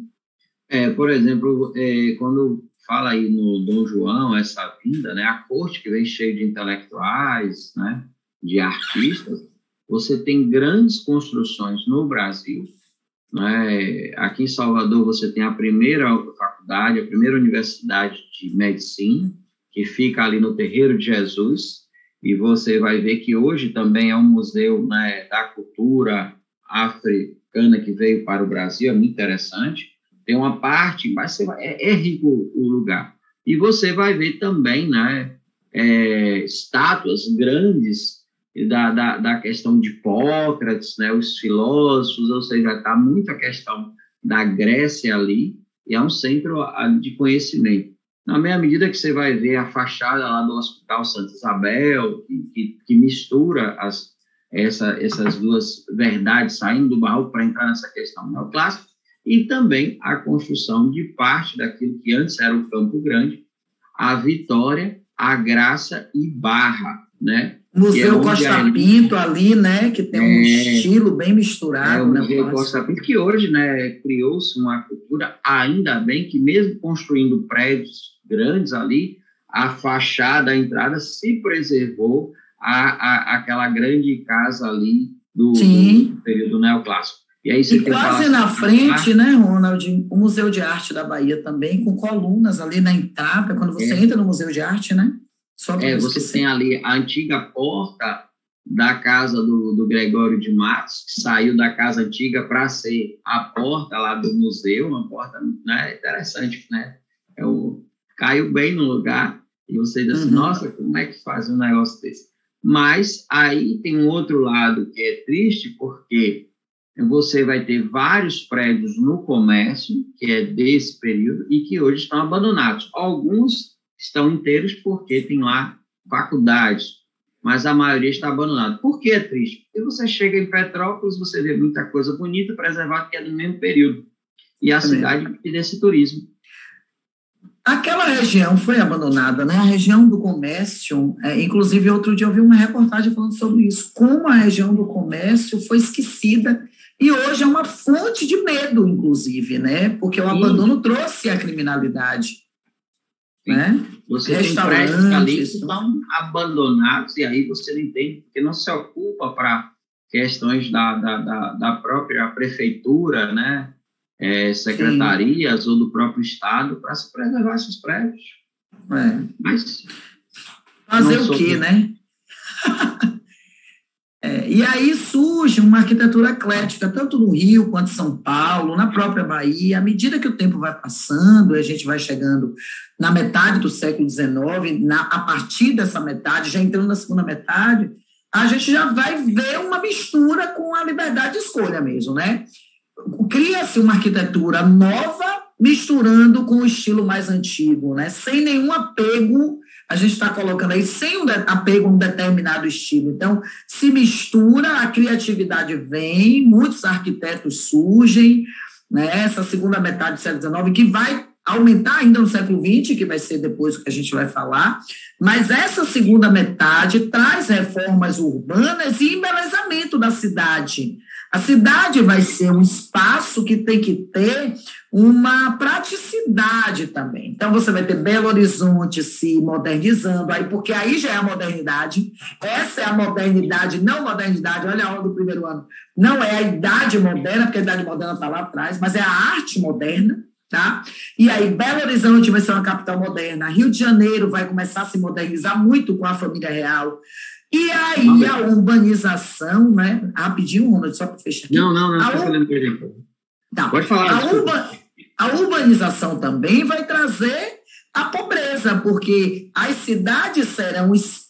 Speaker 2: Por exemplo, quando fala aí no Dom João, essa vinda, né, a corte que vem cheia de intelectuais, né, de artistas, você tem grandes construções no Brasil, né? Aqui em Salvador você tem a primeira faculdade, a primeira universidade de medicina, que fica ali no Terreiro de Jesus, e você vai ver que hoje também é um museu, né, da cultura africana que veio para o Brasil, é muito interessante. Tem uma parte, mas é rico o lugar. E você vai ver também, né, estátuas grandes da questão de Hipócrates, né, os filósofos, ou seja, está muito a questão da Grécia ali, e é um centro de conhecimento. Na mesma medida que você vai ver a fachada lá do Hospital Santa Isabel, que mistura essas duas verdades, saindo do barroco para entrar nessa questão neoclássica, e também a construção de parte daquilo que antes era o Campo Grande, a Vitória, a Graça e Barra, né?
Speaker 1: Museu Costa Pinto ali, né, que tem um estilo bem misturado.
Speaker 2: O Museu Costa Pinto, que hoje, né, criou-se uma cultura, ainda bem que mesmo construindo prédios grandes ali, a fachada, a entrada se preservou aquela grande casa ali do período neoclássico.
Speaker 1: E aí você quase na frente, né, Ronald, o Museu de Arte da Bahia também, com colunas ali na entrada, quando você entra no Museu de Arte, né?
Speaker 2: Você tem ali a antiga porta da casa do Gregório de Matos, que saiu da casa antiga para ser a porta lá do museu, uma porta, né, interessante, né? Caiu bem no lugar, e você diz assim, nossa, como é que faz um negócio desse? Mas aí tem um outro lado que é triste, porque você vai ter vários prédios no comércio, que é desse período, e que hoje estão abandonados. Alguns estão inteiros porque tem lá faculdades, mas a maioria está abandonada. Por que é triste? Porque você chega em Petrópolis, você vê muita coisa bonita preservada que é do mesmo período, e a cidade vive desse turismo.
Speaker 1: Aquela região foi abandonada, né? A região do comércio, inclusive outro dia eu vi uma reportagem falando sobre isso, como a região do comércio foi esquecida, e hoje é uma fonte de medo, inclusive, né? Porque o abandono trouxe a criminalidade. Né?
Speaker 2: Você tem prédios ali que estão abandonados, e aí você não entende, porque não se ocupa para questões da própria prefeitura, né? Secretarias ou do próprio Estado, para se preservar esses prédios.
Speaker 1: Mas fazer o quê, né? E aí surge uma arquitetura eclética, tanto no Rio quanto em São Paulo, na própria Bahia. À medida que o tempo vai passando, a gente vai chegando na metade do século XIX, a partir dessa metade, já entrando na segunda metade, a gente já vai ver uma mistura com a liberdade de escolha mesmo, né? Cria-se uma arquitetura nova misturando com o estilo mais antigo, né? Sem nenhum apego, a gente está colocando aí, sem apego a um determinado estilo. Então, se mistura, a criatividade vem, muitos arquitetos surgem, né? Essa segunda metade do século XIX, que vai aumentar ainda no século XX, que vai ser depois o que a gente vai falar, mas essa segunda metade traz reformas urbanas e embelezamento da cidade. A cidade vai ser um espaço que tem que ter uma praticidade também. Então, você vai ter Belo Horizonte se modernizando, aí, porque aí já é a modernidade. Essa é a modernidade, não modernidade, olha a aula do primeiro ano. Não é a idade moderna, porque a idade moderna está lá atrás, mas é a arte moderna. Tá? E aí, Belo Horizonte vai ser uma capital moderna, Rio de Janeiro vai começar a se modernizar muito com a família real. E aí a urbanização, né? Rapidinho, Ronald, só para fechar aqui.
Speaker 2: Não.
Speaker 1: Tá.
Speaker 2: Pode falar.
Speaker 1: A urbanização também vai trazer a pobreza, porque as cidades serão os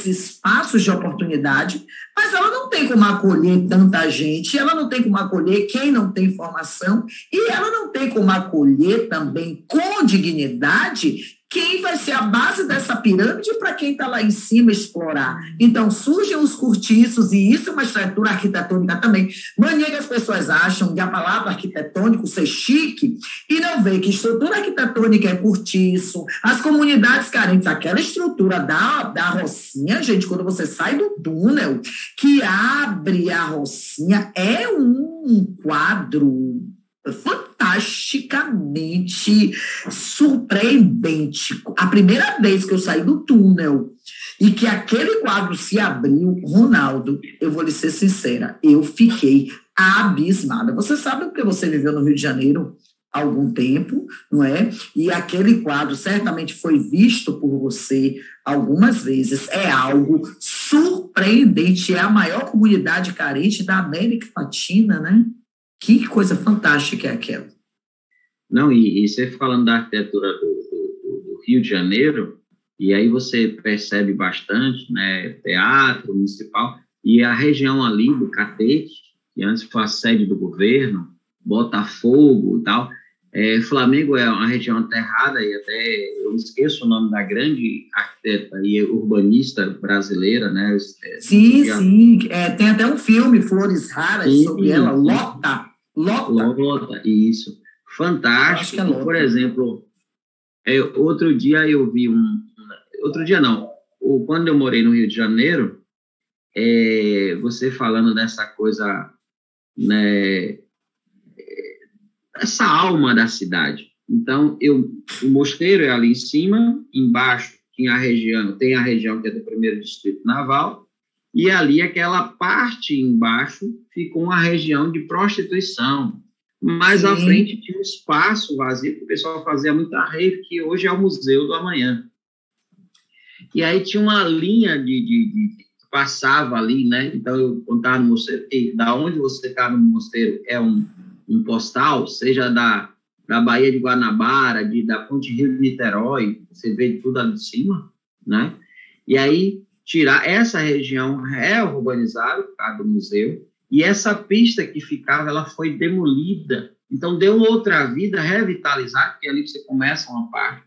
Speaker 1: espaços de oportunidade, mas ela não tem como acolher tanta gente, ela não tem como acolher quem não tem formação, e ela não tem como acolher também com dignidade quem vai ser a base dessa pirâmide para quem está lá em cima explorar. Então, surgem os cortiços, e isso é uma estrutura arquitetônica também. Mania que as pessoas acham de a palavra arquitetônico ser chique e não vê que estrutura arquitetônica é cortiço, as comunidades carentes, aquela estrutura da Rocinha, gente, quando você sai do túnel, que abre a Rocinha, é um quadro fantasticamente surpreendente. A primeira vez que eu saí do túnel e que aquele quadro se abriu, Ronaldo, eu vou lhe ser sincera, eu fiquei abismada. Você sabe porque você viveu no Rio de Janeiro há algum tempo, não é? E aquele quadro certamente foi visto por você algumas vezes. É algo surpreendente, é a maior comunidade carente da América Latina, né? Que coisa fantástica é aquela.
Speaker 2: Não, e você falando da arquitetura do Rio de Janeiro, e aí você percebe bastante, né, teatro municipal, e a região ali do Catete, que antes foi a sede do governo, Botafogo e tal, Flamengo é uma região aterrada, e até eu esqueço o nome da grande arquiteta e urbanista brasileira, né?
Speaker 1: Sim. Tem até um filme, Flores Raras, sobre ela, Lota,
Speaker 2: isso. Fantástico. Por exemplo, outro dia eu vi outro dia não, quando eu morei no Rio de Janeiro, você falando dessa coisa, né, essa alma da cidade. Então, o mosteiro é ali em cima, embaixo tem a região que é do primeiro distrito naval, e ali aquela parte embaixo ficou uma região de prostituição. Mais à frente tinha um espaço vazio que o pessoal fazia muita rave, que hoje é o Museu do Amanhã. E aí tinha uma linha de passava ali, né? Então, eu contava no mosteiro, e da onde você está no mosteiro é um postal, seja da Baía de Guanabara, da Ponte Rio-Niterói, você vê tudo ali de cima, né? E aí, tirar essa região urbanizada, por causa do museu, e essa pista que ficava, ela foi demolida, então deu outra vida, revitalizar, porque ali você começa uma parte.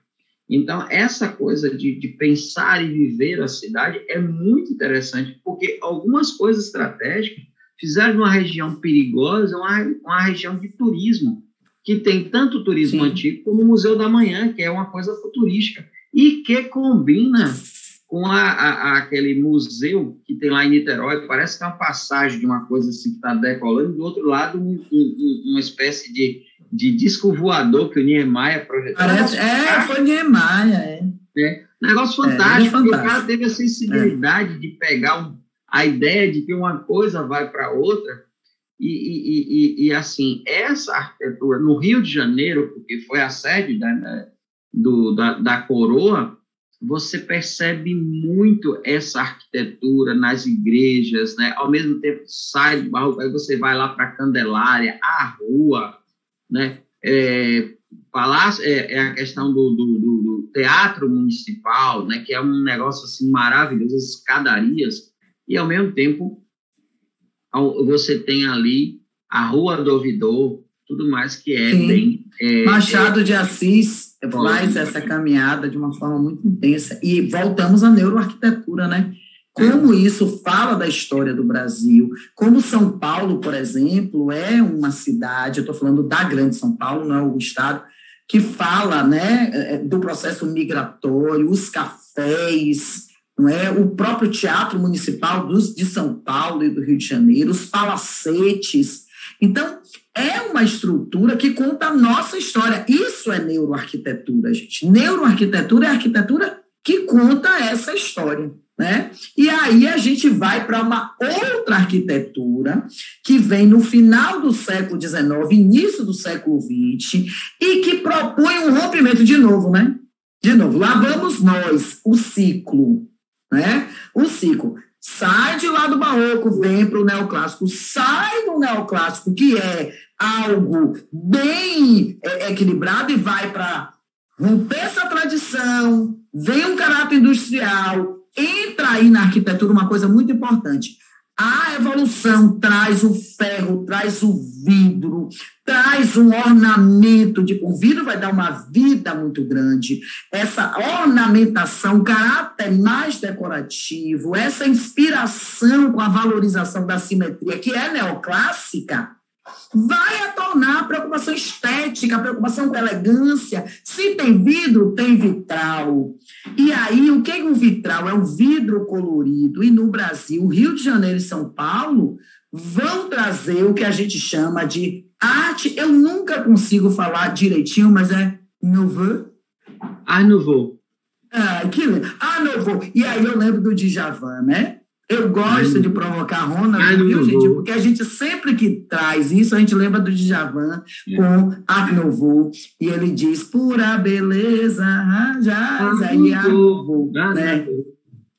Speaker 2: Então, essa coisa de pensar e viver a cidade é muito interessante, porque algumas coisas estratégicas fizeram de uma região perigosa uma região de turismo, que tem tanto turismo antigo como o Museu da Manhã, que é uma coisa futurística, e que combina com aquele museu que tem lá em Niterói, parece que é uma passagem de uma coisa assim que está decolando, e do outro lado uma espécie de disco voador que o Niemeyer projetou.
Speaker 1: Foi Niemeyer.
Speaker 2: Negócio fantástico, porque o cara teve a sensibilidade de pegar a ideia de que uma coisa vai para outra, e assim, essa arquitetura no Rio de Janeiro, porque foi a sede da coroa, você percebe muito essa arquitetura nas igrejas, né? Ao mesmo tempo, sai do Barroco, aí você vai lá para a Candelária, a rua, né? Palácio, a questão do teatro municipal, né? Que é um negócio assim maravilhoso, as escadarias, e ao mesmo tempo você tem ali a Rua do Ouvidor, tudo mais que é
Speaker 1: Sim.
Speaker 2: bem...
Speaker 1: Machado de Assis faz essa caminhada de uma forma muito intensa. E voltamos à neuroarquitetura, né? Como isso fala da história do Brasil, como São Paulo, por exemplo, é uma cidade, eu estou falando da Grande São Paulo, não é o estado, que fala, né, do processo migratório, os cafés, não é? O próprio Teatro Municipal de São Paulo e do Rio de Janeiro, os palacetes. Então, é uma estrutura que conta a nossa história. Isso é neuroarquitetura, gente. Neuroarquitetura é a arquitetura que conta essa história, né? E aí a gente vai para uma outra arquitetura que vem no final do século XIX, início do século XX, e que propõe um rompimento de novo, né? De novo, lá vamos nós, o ciclo, né? O ciclo. Sai de lá do barroco, vem para o neoclássico, sai do neoclássico, que é algo bem equilibrado, e vai para romper essa tradição, vem um caráter industrial, entra aí na arquitetura uma coisa muito importante. A evolução traz o ferro, traz o vidro, traz um ornamento, o vidro vai dar uma vida muito grande, essa ornamentação, caráter mais decorativo, essa inspiração com a valorização da simetria, que é neoclássica, vai tornar a preocupação estética, a preocupação com elegância. Se tem vidro, tem vitral. E aí, o que é um vitral? É um vidro colorido. E no Brasil, Rio de Janeiro e São Paulo vão trazer o que a gente chama de arte. Eu nunca consigo falar direitinho, mas é nouveau.
Speaker 2: Art Nouveau.
Speaker 1: Art Nouveau. E aí eu lembro do Djavan, né? Eu gosto de provocar Ronald, viu, gente? Porque a gente sempre que traz isso, a gente lembra do Djavan com Art Nouveau, e ele diz, pura beleza, aí Art Nouveau, né?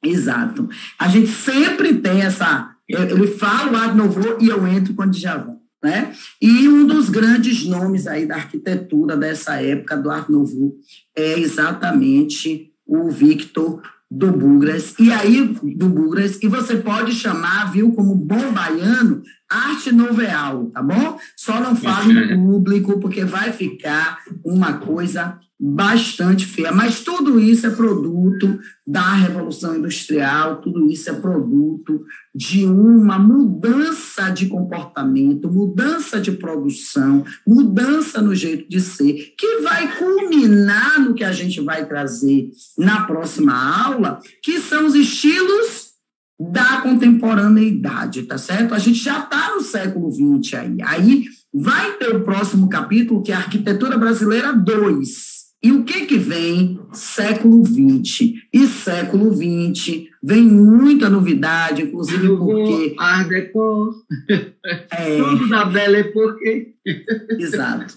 Speaker 1: Exato. A gente sempre tem essa... Ele fala o Art Nouveau e eu entro com o Djavan, né? E um dos grandes nomes aí da arquitetura dessa época, do Art Nouveau, é exatamente o Victor do Bugras, e você pode chamar, viu, como bom baiano, arte noveal, tá bom? Só não fale em público, porque vai ficar uma coisa bastante feia, mas tudo isso é produto da Revolução Industrial, tudo isso é produto de uma mudança de comportamento, mudança de produção, mudança no jeito de ser, que vai culminar no que a gente vai trazer na próxima aula, que são os estilos da contemporaneidade, tá certo? A gente já está no século XX aí vai ter o próximo capítulo, que é a Arquitetura Brasileira 2. E o que vem? Século XX. E século XX vem muita novidade, inclusive porque...
Speaker 2: Art Deco. Tudo da Belle Époque.
Speaker 1: Exato.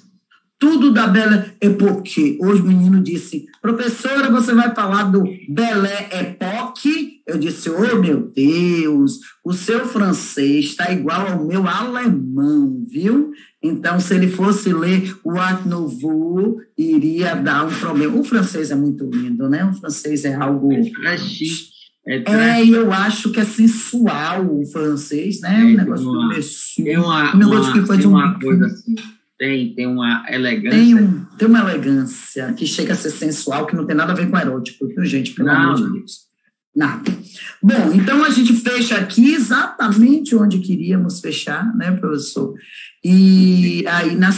Speaker 1: Tudo da Belle Époque. Hoje o menino disse, professora, você vai falar do Belle Époque? Eu disse, oh, meu Deus, o seu francês está igual ao meu alemão, viu? Então, se ele fosse ler o Art Nouveau, iria dar um problema. O francês é muito lindo, né? O francês é algo...
Speaker 2: É chique.
Speaker 1: E eu acho que é sensual o francês, né? Um negócio do Messi. Um negócio que faz
Speaker 2: uma coisa assim. Tem uma elegância.
Speaker 1: Tem uma elegância que chega a ser sensual, que não tem nada a ver com erótico, viu, gente? Pelo amor de Deus. Nada. Bom, então a gente fecha aqui exatamente onde queríamos fechar, né, professor? E aí na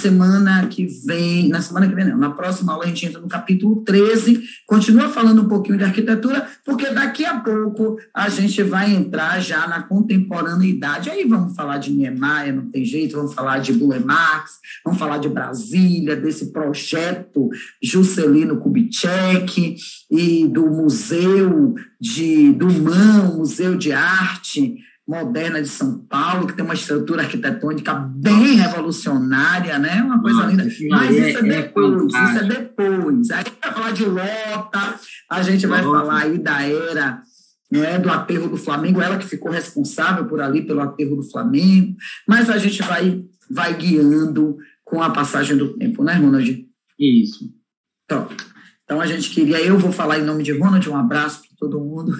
Speaker 1: próxima aula a gente entra no capítulo 13, continua falando um pouquinho de arquitetura, porque daqui a pouco a gente vai entrar já na contemporaneidade. Aí vamos falar de Niemeyer, não tem jeito, vamos falar de Burle Marx, vamos falar de Brasília, desse projeto Juscelino Kubitschek e do Museu do MAM, Museu de Arte Moderna de São Paulo, que tem uma estrutura arquitetônica bem revolucionária, né? Uma coisa linda. Mas isso é depois. Aí a gente vai falar de Lota, a gente vai falar aí da era, não é, do aterro do Flamengo, ela que ficou responsável por ali, pelo aterro do Flamengo, mas a gente vai guiando com a passagem do tempo, né, Ronald?
Speaker 2: Isso.
Speaker 1: Então a gente queria, eu vou falar em nome de Ronald, um abraço para todo mundo,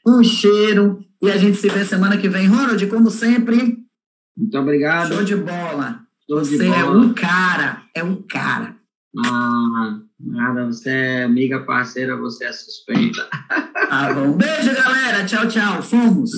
Speaker 1: um cheiro, e a gente se vê semana que vem. Ronald, como sempre,
Speaker 2: muito obrigado.
Speaker 1: Show de bola. Você é um cara,
Speaker 2: Nada, você é amiga, parceira, você é suspeita.
Speaker 1: Tá bom. Beijo, galera. Tchau, tchau. Fomos.